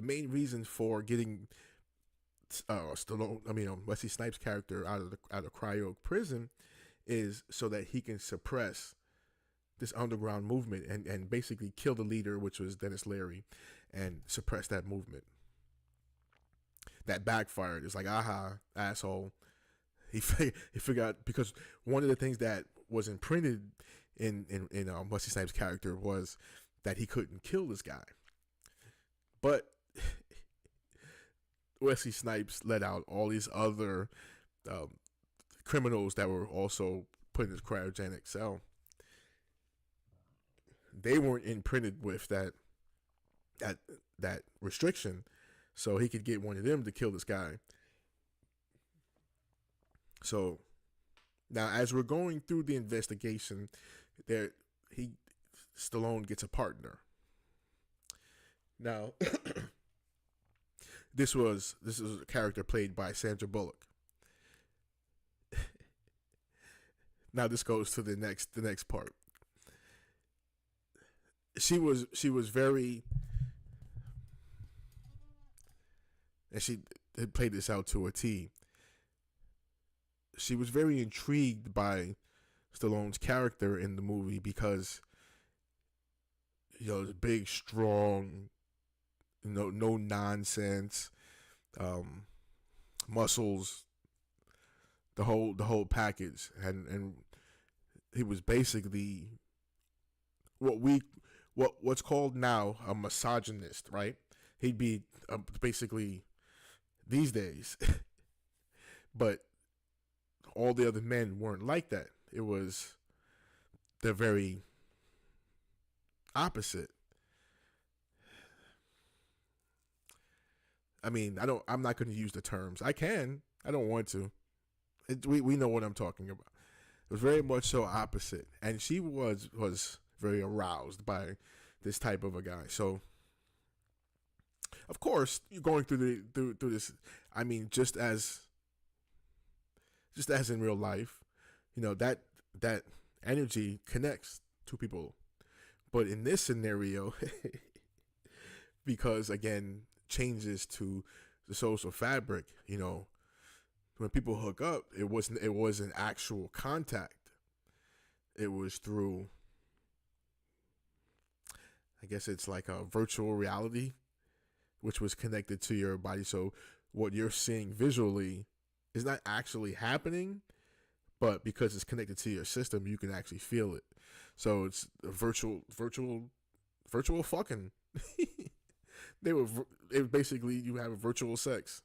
main reason for getting Wesley Snipes' character out of cryo prison is so that he can suppress this underground movement and basically kill the leader, which was Dennis Leary, and suppress that movement. That backfired. It's like, aha, asshole. He forgot, because one of the things that was imprinted in Wesley Snipes' character was that he couldn't kill this guy. But Wesley Snipes let out all these other criminals that were also put in this cryogenic cell. They weren't imprinted with that restriction, so he could get one of them to kill this guy. So now, as we're going through the investigation, Stallone gets a partner. Now, this is a character played by Sandra Bullock. Now this goes to the next part. She was very, and she had played this out to a T. She was very intrigued by Stallone's character in the movie because, big, strong, no nonsense, muscles, the whole package, and he was basically what what's called now a misogynist, right? He'd be basically these days, but all the other men weren't like that. It was the very opposite. I mean, I'm not going to use the terms. I can. I don't want to. We know what I'm talking about. It was very much so opposite, and she was very aroused by this type of a guy. So, of course, you're going through this. I mean, just as in real life, that energy connects to people. But in this scenario, because again, changes to the social fabric, when people hook up, it wasn't actual contact. It was through, I guess it's like a virtual reality, which was connected to your body. So what you're seeing visually is not actually happening, but because it's connected to your system, you can actually feel it. So it's a virtual fucking. It basically, you have a virtual sex,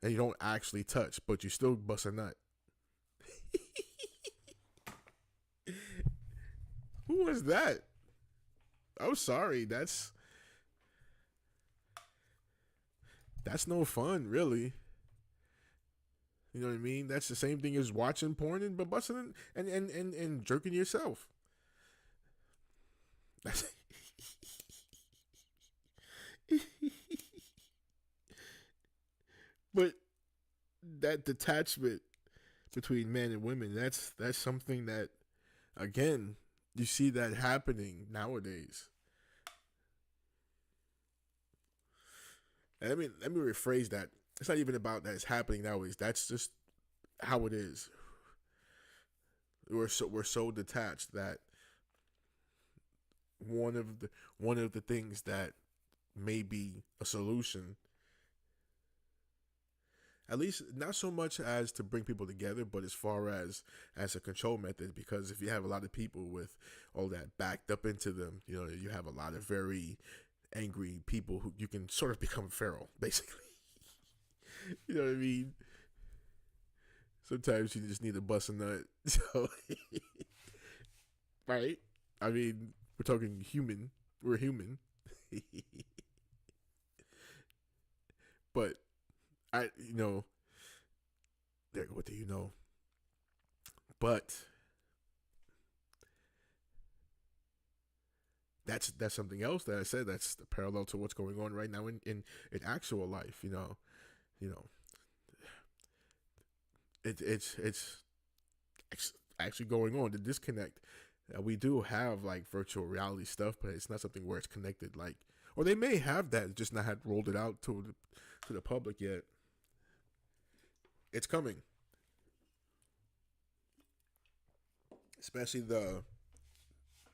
and you don't actually touch, but you still bust a nut. Who was that? I'm sorry. That's no fun, really. You know what I mean? That's the same thing as watching porn and but busting and jerking yourself. That's but that detachment between men and women, that's something that, again, you see that happening nowadays. And let me rephrase that. It's not even about that it's happening nowadays. That's just how it is. We're so detached that one of the things that may be a solution, at least not so much as to bring people together, but as far as a control method. Because if you have a lot of people with all that backed up into them, you have a lot of very angry people who you can sort of become feral, basically. You know what I mean? Sometimes you just need to bust a nut. So, right? I mean, we're talking human. We're human. But there. What do you know? But that's something else that I said. That's the parallel to what's going on right now in actual life. You know, it's actually going on. The disconnect. We do have like virtual reality stuff, but it's not something where it's connected. Like, or they may have that, just not had rolled it out to the public yet. It's coming, especially the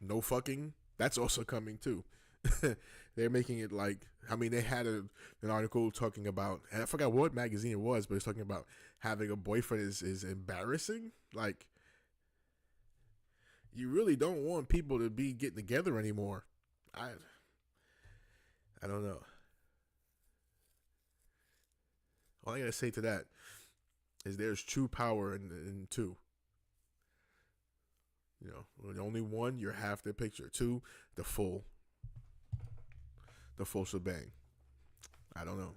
no fucking. That's also coming too. They're making it like, I mean, they had an article talking about, and I forgot what magazine it was, but it's talking about having a boyfriend is embarrassing. Like, you really don't want people to be getting together anymore. I don't know. All I gotta say to that is there's true power in two. With only one, you're half the picture. Two, the full, the full shebang. I don't know.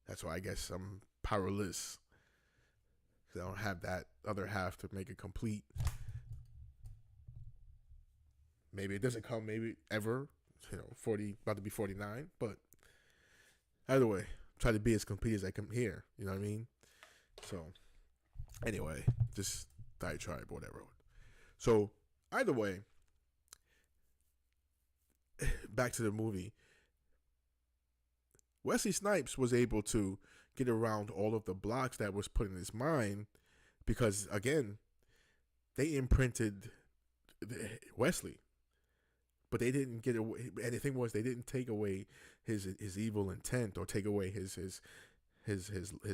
That's why I guess I'm powerless, because I don't have that other half to make it complete. Maybe it doesn't come, maybe ever. 40, about to be 49. But either way, try to be as complete as I can here. You know what I mean? So, anyway, just diatribe, whatever. So, either way, back to the movie. Wesley Snipes was able to get around all of the blocks that was put in his mind because, again, they imprinted Wesley, but they didn't get away. And the thing was, they didn't take away his evil intent or take away his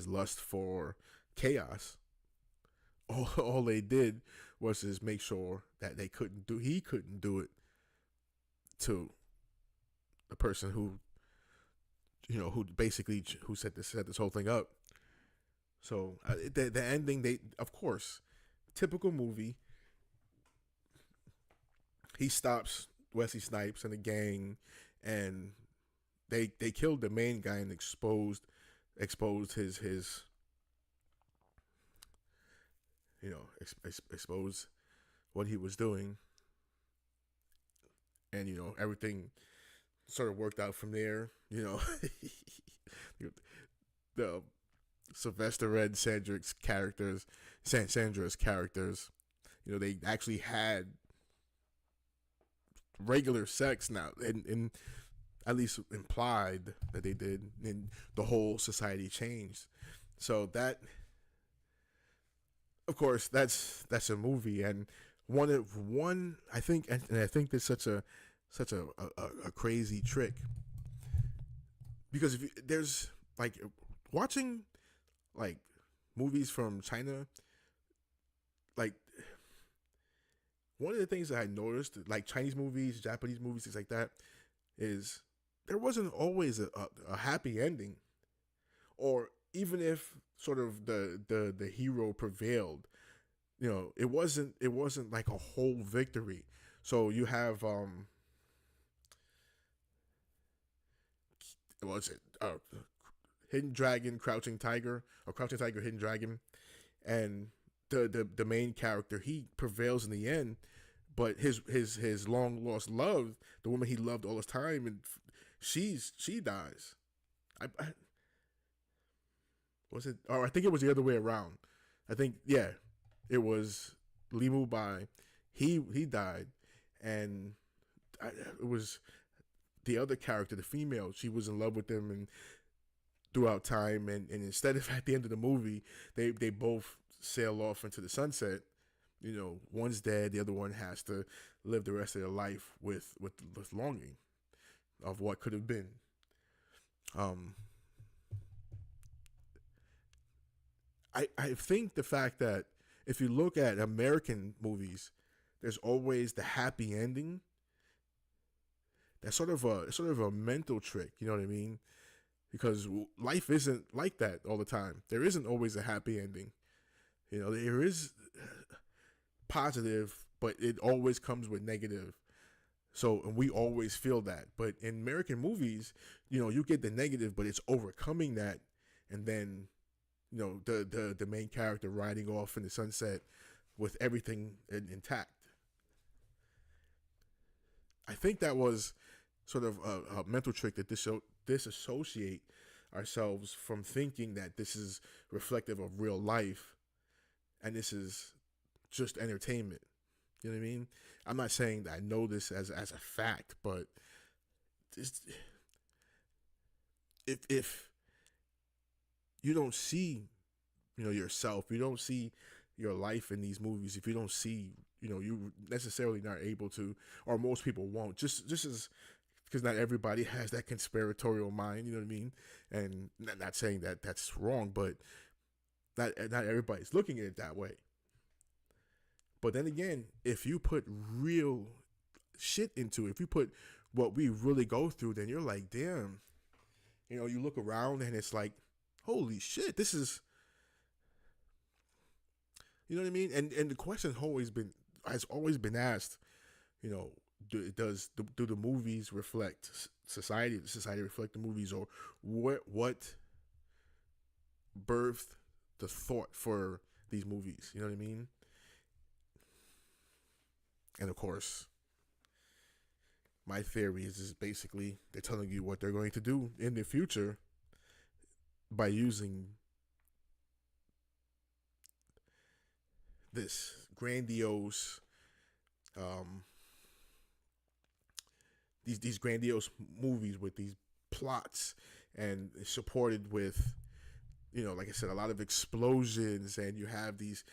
lust for chaos. All they did was to make sure that he couldn't do it to the person who, who basically who set this whole thing up. So the ending, they of course, typical movie. He stops Wesley Snipes and the gang, and they killed the main guy and exposed his exposed what he was doing, and everything sort of worked out from there. The Sylvester Red Sandra's characters, they actually had regular sex now, and at least implied that they did, and the whole society changed. So that, of course, that's a movie, and one I think, and I think there's such a crazy trick, because if there's like watching like movies from China, like one of the things that I noticed, like Chinese movies, Japanese movies, things like that, is there wasn't always a happy ending, or even if sort of the hero prevailed, it wasn't like a whole victory. So you have what's it? Hidden Dragon, Crouching Tiger, or Crouching Tiger, Hidden Dragon, and the main character, he prevails in the end, but his long lost love, the woman he loved all his time, and she dies. I was it? Or I think it was the other way around. I think it was Li Mu Bai. He died, and it was the other character, the female. She was in love with him, and throughout time, and instead of at the end of the movie, they both sail off into the sunset. One's dead, the other one has to live the rest of their life with longing of what could have been. I think the fact that if you look at American movies, there's always the happy ending. That's sort of a mental trick, you know what I mean? Because life isn't like that all the time. There isn't always a happy ending. There is positive, but it always comes with negative. So, and we always feel that. But in American movies, you get the negative, but it's overcoming that, and then, the main character riding off in the sunset with everything intact. I think that was sort of a mental trick that disassociate ourselves from thinking that this is reflective of real life, and this is just entertainment. You know what I mean? I'm not saying that I know this as a fact, but if you don't see, yourself, you don't see your life in these movies, if you don't see, you necessarily not able to, or most people won't, just as, because not everybody has that conspiratorial mind, you know what I mean? And not saying that that's wrong, but not everybody's looking at it that way. But then again, if you put real shit into it, if you put what we really go through, then you're like, damn. You look around and it's like, holy shit, this is, you know what I mean? And the question has always been asked, do the movies reflect society? Does society reflect the movies, or what birthed the thought for these movies? You know what I mean? And of course, my theory is basically they're telling you what they're going to do in the future by using this grandiose, these grandiose movies with these plots, and supported with, like I said, a lot of explosions, and you have these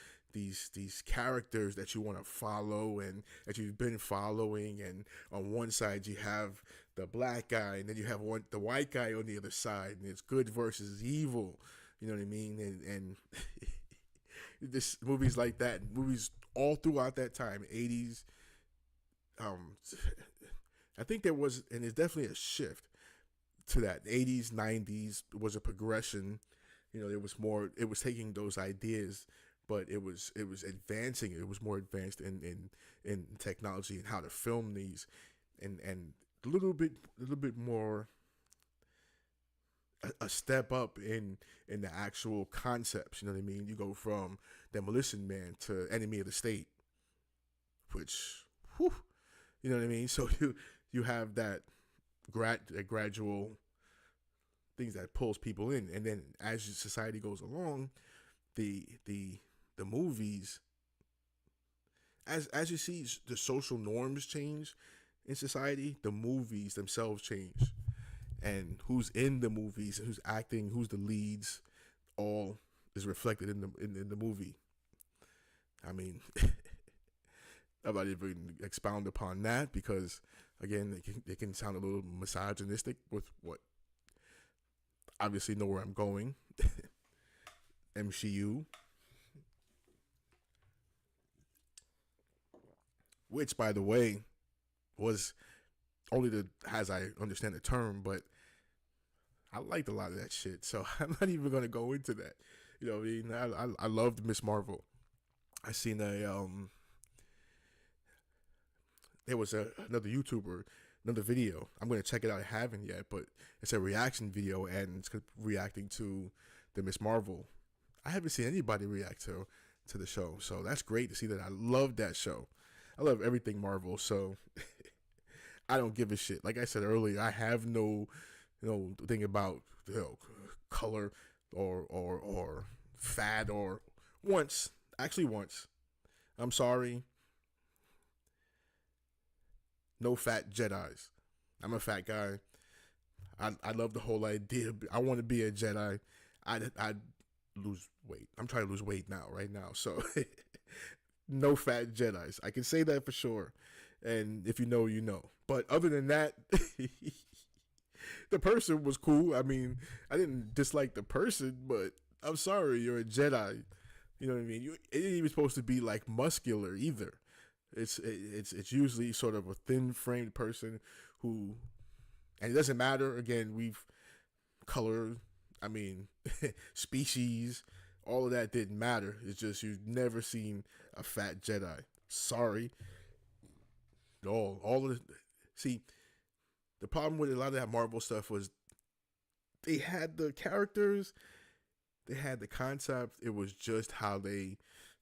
characters that you want to follow and that you've been following, and on one side you have the black guy, and then you have the white guy on the other side, and it's good versus evil, you know what I mean? And this movies like that, movies all throughout that time, 80s. Um, I think there was, and there's definitely a shift to that. 80s, 90s was a progression. You know, there was more. It was taking those ideas, but it was advancing. It was more advanced in technology and how to film these, and a little bit more a step up in the actual concepts. You know what I mean? You go from Demolition Man to Enemy of the State, which, whew, you know what I mean. So you have that gradual things that pulls people in, and then as society goes along, the movies, as you see the social norms change in society, the movies themselves change, and who's in the movies, who's acting, who's the leads, all is reflected in the movie. I mean, I'm not even expound upon that because again, it can sound a little misogynistic with what obviously know where I'm going. MCU, which by the way was only the as I understand the term, but I liked a lot of that shit. So I'm not even gonna go into that. You know what I mean? I loved Miss Marvel. I seen there was another YouTuber, another video. I'm gonna check it out. I haven't yet, but it's a reaction video and it's reacting to the Miss Marvel. I haven't seen anybody react to the show, so that's great to see that. I love that show. I love everything Marvel, so I don't give a shit. Like I said earlier, I have no thing about color or fat or once actually once. I'm sorry, no fat Jedi's. I'm a fat guy. I love the whole idea. I want to be a Jedi. I lose weight. I'm trying to lose weight now, right now. So no fat Jedi's. I can say that for sure. And if you know, you know. But other than that, the person was cool. I mean, I didn't dislike the person, but I'm sorry, you're a Jedi. You know what I mean? It ain't even supposed to be like muscular either. It's usually sort of a thin framed person who, and it doesn't matter. Again, we've color. I mean, species. All of that didn't matter. It's just you've never seen a fat Jedi. Sorry. All of the, see, the problem with a lot of that Marvel stuff was they had the characters, they had the concept. It was just how they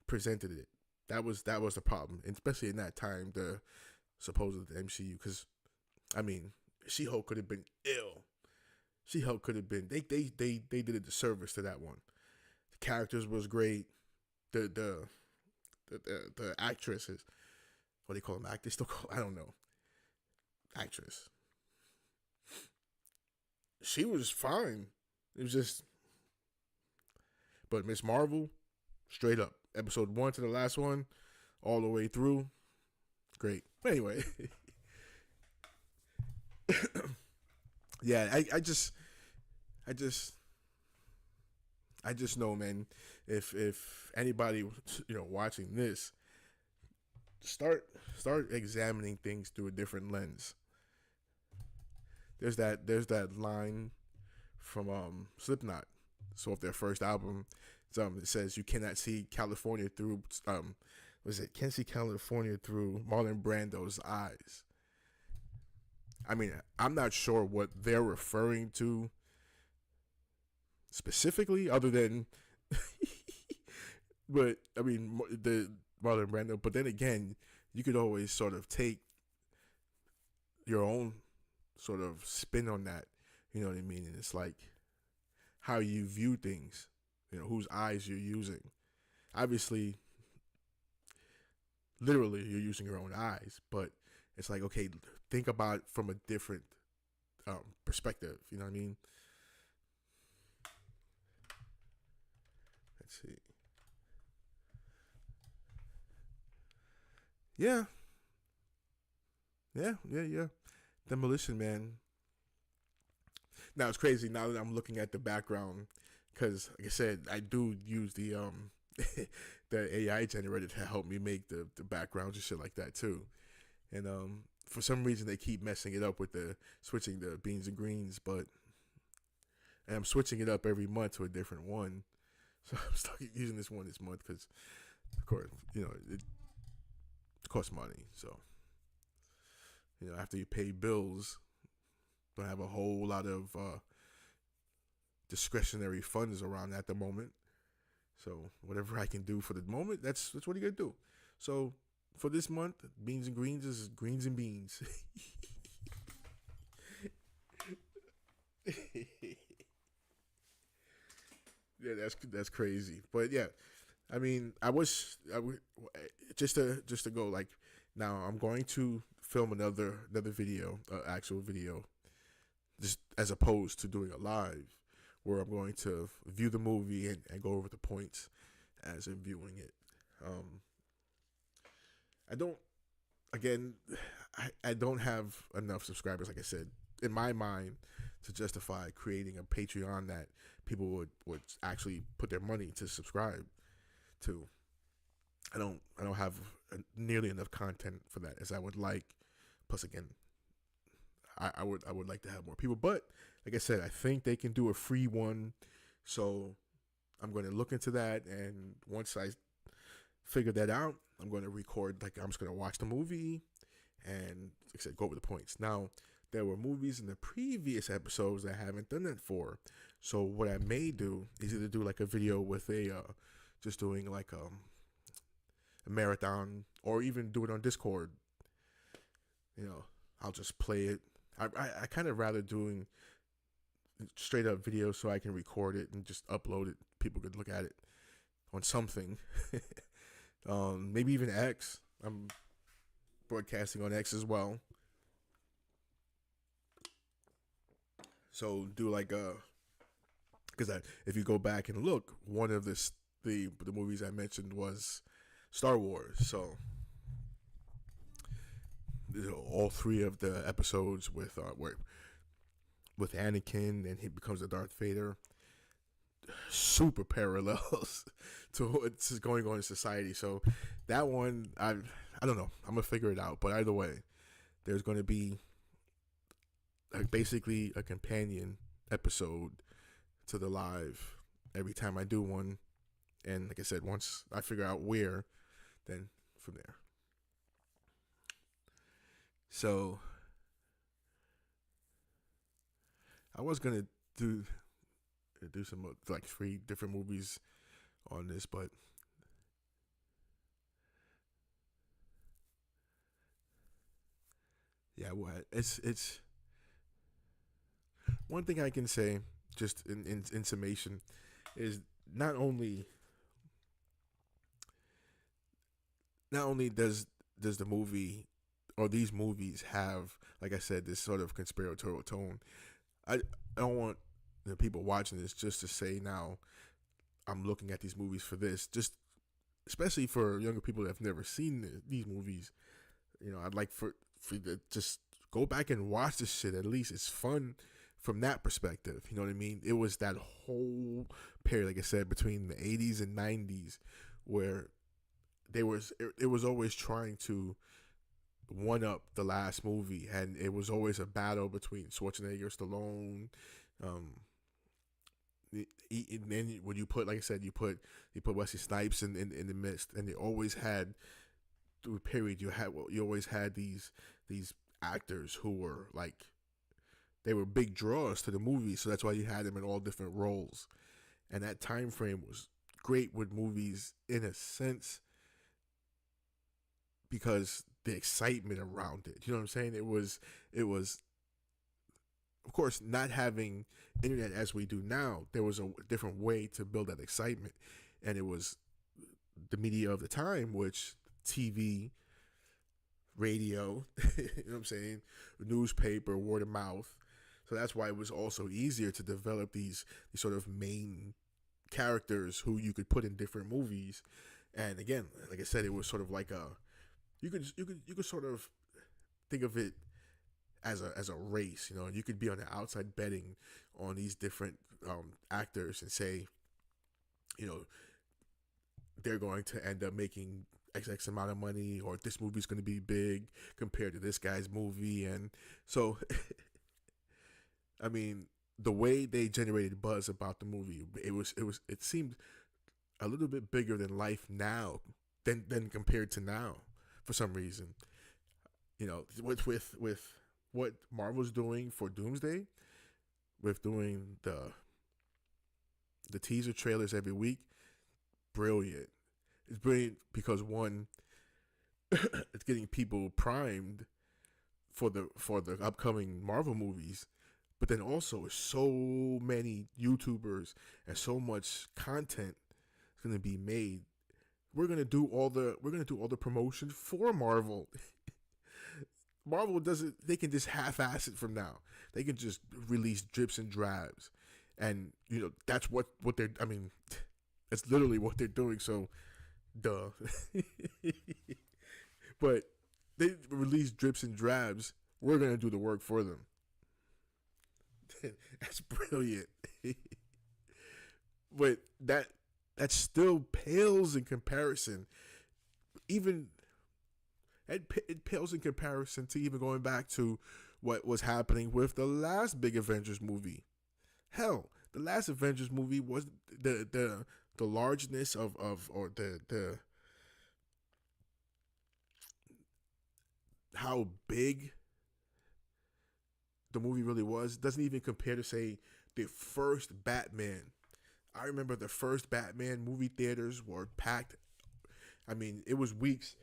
presented it. That was the problem, and especially in that time, the supposed MCU. Because I mean, She-Hulk could have been ill. She-Hulk could have been. They did a disservice to that one. The characters was great. The actresses, what do they call them? Actors still call, I don't know. Actress. She was fine. It was just, but Miss Marvel, straight up, episode 1 to the last one, all the way through, great. Anyway, yeah, I just know, man. If anybody watching this, start examining things through a different lens. There's that line from Slipknot. So of their first album, it says you cannot see California through can't see California through Marlon Brando's eyes. I mean, I'm not sure what they're referring to specifically, other than, but I mean the Marlon Brando. But then again, you could always sort of take your own sort of spin on that. You know what I mean? And it's like how you view things. Whose eyes you're using. Obviously, literally, you're using your own eyes, but it's like, okay, think about it from a different perspective. You know what I mean? Let's see. Yeah, yeah. Demolition Man. Now it's crazy now that I'm looking at the background because, like I said, I do use the that AI generated to help me make the backgrounds and shit like that too. And for some reason they keep messing it up with the switching the beans and greens, but and I'm switching it up every month to a different one. So I'm stuck using this one this month because, of course, it costs money. So after you pay bills, don't have a whole lot of discretionary funds around at the moment. So whatever I can do for the moment, that's what you gotta do. So for this month, beans and greens is greens and beans. Yeah, that's crazy. But yeah, I mean, just to go like now. I'm going to film another video, actual video, just as opposed to doing a live, where I'm going to view the movie and go over the points as I'm viewing it. Um, I don't. Again, I don't have enough subscribers, like I said, in my mind, to justify creating a Patreon that people would actually put their money to subscribe to. I don't have nearly enough content for that as I would like. Plus, again, I would like to have more people, but like I said, I think they can do a free one. So I'm going to look into that, and once I figure that out, I'm going to record. Like I'm just going to watch the movie, and like I said, go over the points. Now there were movies in the previous episodes that I haven't done that for. So what I may do is either do like a video with just doing like a marathon, or even do it on Discord. I'll just play it. I kind of rather doing straight up video so I can record it and just upload it. People could look at it on something. Maybe even X. I'm broadcasting on X as well. So do like because if you go back and look, one of the movies I mentioned was Star Wars. So all three of the episodes with Anakin and he becomes a Darth Vader, super parallels to what's going on in society. So that one, I don't know. I'm gonna figure it out. But either way, there's going to be basically a companion episode to the live every time I do one. And like I said, once I figure out where, then from there. So I was gonna do some like 3 different movies on this, but yeah, it's one thing I can say just in summation is not only does the movie or these movies have, like I said, this sort of conspiratorial tone. I don't want the people watching this just to say now I'm looking at these movies for this. Just especially for younger people that have never seen these movies, I'd like for you to just go back and watch this shit. At least it's fun from that perspective. You know what I mean? It was that whole period, like I said, between the 80s and 90s where it was always trying to one up the last movie, and it was always a battle between Schwarzenegger, Stallone. And then when you put, like I said, you put Wesley Snipes in the midst, and they always had through a period you always had these actors who were like they were big draws to the movie, so that's why you had them in all different roles, and that time frame was great with movies in a sense because the excitement around it. You know what I'm saying? It was of course not having internet as we do now. There was a different way to build that excitement, and it was the media of the time, which TV, radio, you know what I'm saying, newspaper, word of mouth. So that's why it was also easier to develop these sort of main characters who you could put in different movies. And again, like I said, it was sort of like you could sort of think of it as a race. You could be on the outside betting on these different actors and say, they're going to end up making X amount of money, or this movie's going to be big compared to this guy's movie. And so, I mean, the way they generated buzz about the movie, it seemed a little bit bigger than life now, than compared to now, for some reason. You know, with what Marvel's doing for Doomsday, with doing the teaser trailers every week, brilliant. It's brilliant because one, it's getting people primed for the upcoming Marvel movies, but then also so many YouTubers and so much content is going to be made. We're gonna do all the promotion for Marvel. Marvel doesn't. They can just half-ass it from now. They can just release drips and drabs, and that's what they're. I mean, that's literally what they're doing. So, duh. But they release drips and drabs. We're gonna do the work for them. That's brilliant. But that still pales in comparison. Even it pales in comparison to even going back to what was happening with the last big Avengers movie. Hell, the last Avengers movie was the largeness of or the how big the movie really was doesn't even compare to, say, the first Batman. I remember the first Batman movie theaters were packed. I mean, it was weeks.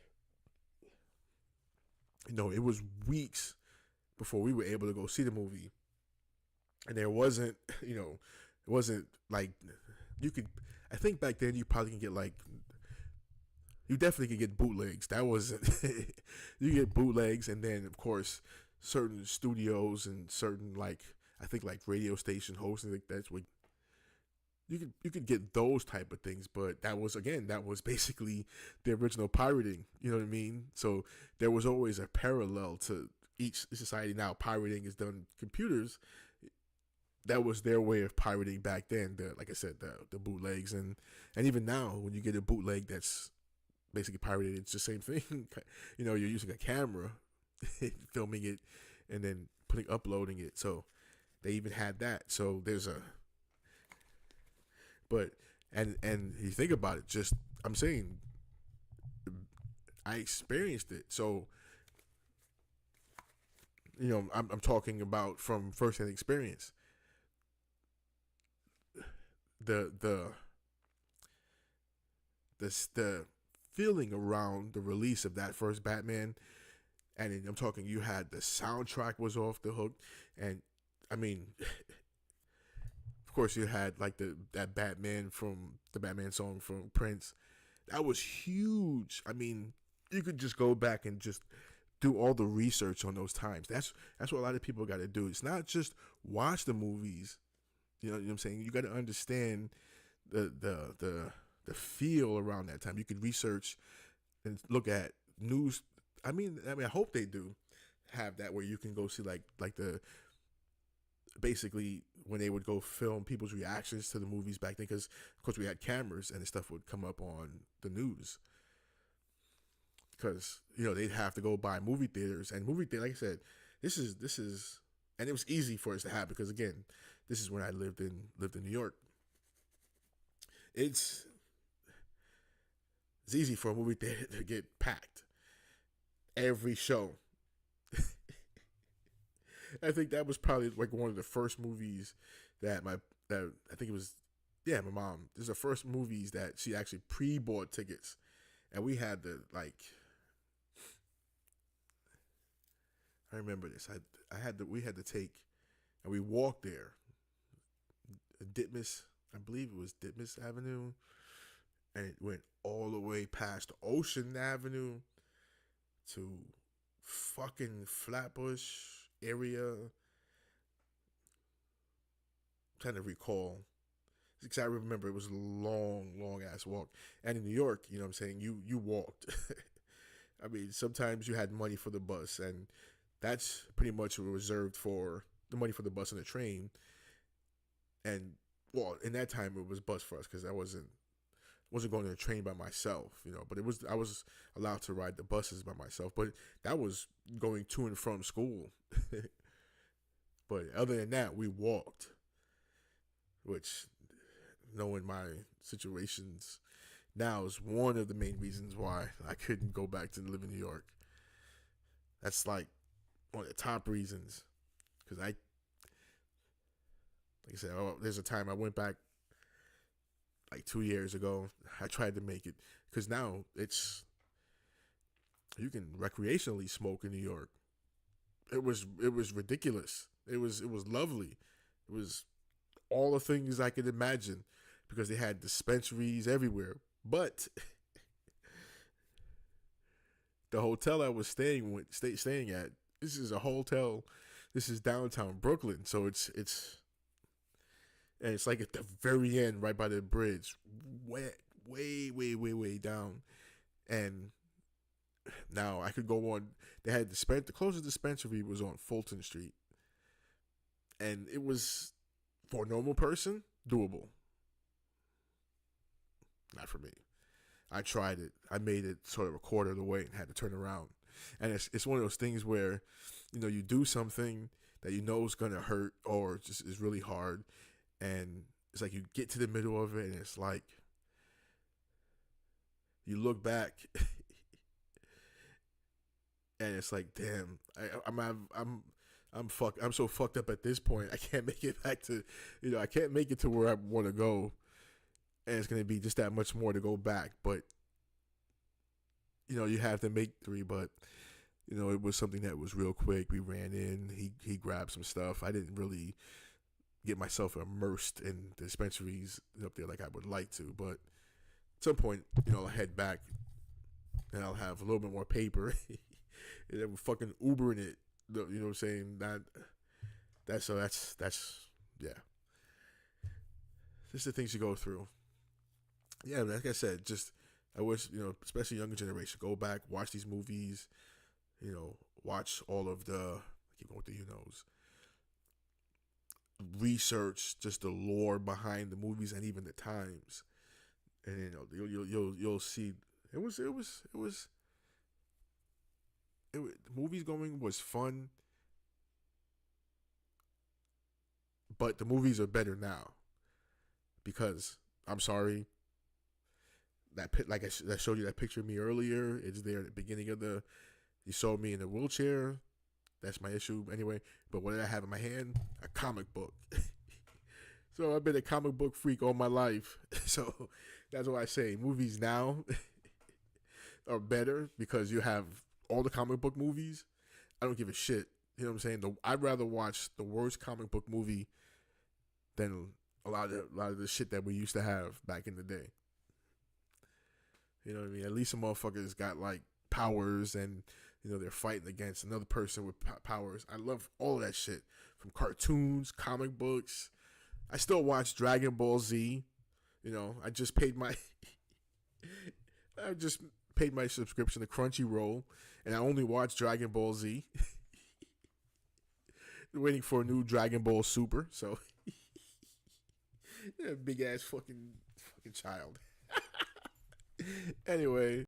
It was weeks before we were able to go see the movie, and there wasn't, it wasn't like you could. I think back then you probably can get like you definitely could get bootlegs. That wasn't you get bootlegs, and then of course certain studios and certain I think like radio station hosts, and that's what you could get those type of things. But that was basically the original pirating. You know what I mean? So there was always a parallel to each society. Now pirating is done computers. That was their way of pirating back then. Like I said, the bootlegs, and even now when you get a bootleg that's basically pirated, it's the same thing. You're using a camera, filming it, and then uploading it. So they even had that. So there's a but and you think about it, just I'm saying I experienced it. So I'm talking about from firsthand experience. The the feeling around the release of that first Batman, and I'm talking, you had the soundtrack was off the hook, and I mean, of course you had like that Batman from the Batman song from Prince. That was huge. I mean, you could just go back and just do all the research on those times. That's what a lot of people got to do. It's not just watch the movies. You know what I'm saying? You got to understand the feel around that time. You could research and look at news. I hope they do have that where you can go see like the basically when they would go film people's reactions to the movies back then, because of course we had cameras and the stuff would come up on the news, because they'd have to go by movie theaters, and movie theater, like I said, this is and it was easy for us to have, because again, this is when I lived in New York. It's easy for a movie theater to get packed every show. I think that was probably like one of the first movies that I think it was, yeah, my mom. This is the first movies that she actually pre-bought tickets, and we had to I remember this. We had to take, and we walked there. Ditmas, I believe it was Ditmas Avenue, and it went all the way past Ocean Avenue to fucking Flatbush area. I'm trying to recall, because I remember it was a long ass walk. And in New York, you know what I'm saying, you walked. I mean, sometimes you had money for the bus, and that's pretty much reserved for the money for the bus and the train. And well, in that time it was bus for us, because wasn't going to the train by myself, but I was allowed to ride the buses by myself, but that was going to and from school. But other than that, we walked, which, knowing my situations now, is one of the main reasons why I couldn't go back to live in New York. That's like one of the top reasons, because like I said, there's a time I went back like 2 years ago. I tried to make it, because now you can recreationally smoke in New York. It was ridiculous. It was lovely. It was all the things I could imagine, because they had dispensaries everywhere. But the hotel I was staying at, this is a hotel. This is downtown Brooklyn, so it's like at the very end, right by the bridge, way down. And now I could go on. They had the closest dispensary was on Fulton Street, and it was, for a normal person, doable. Not for me. I tried it. I made it sort of a quarter of the way and had to turn around. And it's one of those things where, you do something that you know is gonna hurt or just is really hard, and it's like you get to the middle of it, and it's like you look back, and it's like, damn, I'm so fucked up at this point. I can't make it back to, I can't make it to where I want to go, and it's gonna be just that much more to go back. But you have to make three. But it was something that was real quick. We ran in. He grabbed some stuff. I didn't really get myself immersed in the dispensaries up there like I would like to. But at some point, I'll head back and I'll have a little bit more paper. And then we're fucking Ubering it. You know what I'm saying? That's yeah. Just the things you go through. Yeah, like I said, I wish, especially younger generation, go back, watch these movies, watch all of the, I keep going with the research just the lore behind the movies and even the times, and you'll see it was movies going was fun, but the movies are better now, because I'm sorry, that like I showed you that picture of me earlier. It's there at the beginning of you saw me in a wheelchair. That's my issue anyway. But what did I have in my hand? A comic book. So I've been a comic book freak all my life. So that's why I say movies now are better, because you have all the comic book movies. I don't give a shit. You know what I'm saying? I'd rather watch the worst comic book movie than a lot of the shit that we used to have back in the day. You know what I mean? At least some motherfuckers got like powers, and they're fighting against another person with powers. I love all that shit, from cartoons, comic books. I still watch Dragon Ball Z. I just paid my subscription to Crunchyroll, and I only watch Dragon Ball Z. Waiting for a new Dragon Ball Super. So big ass fucking child. Anyway,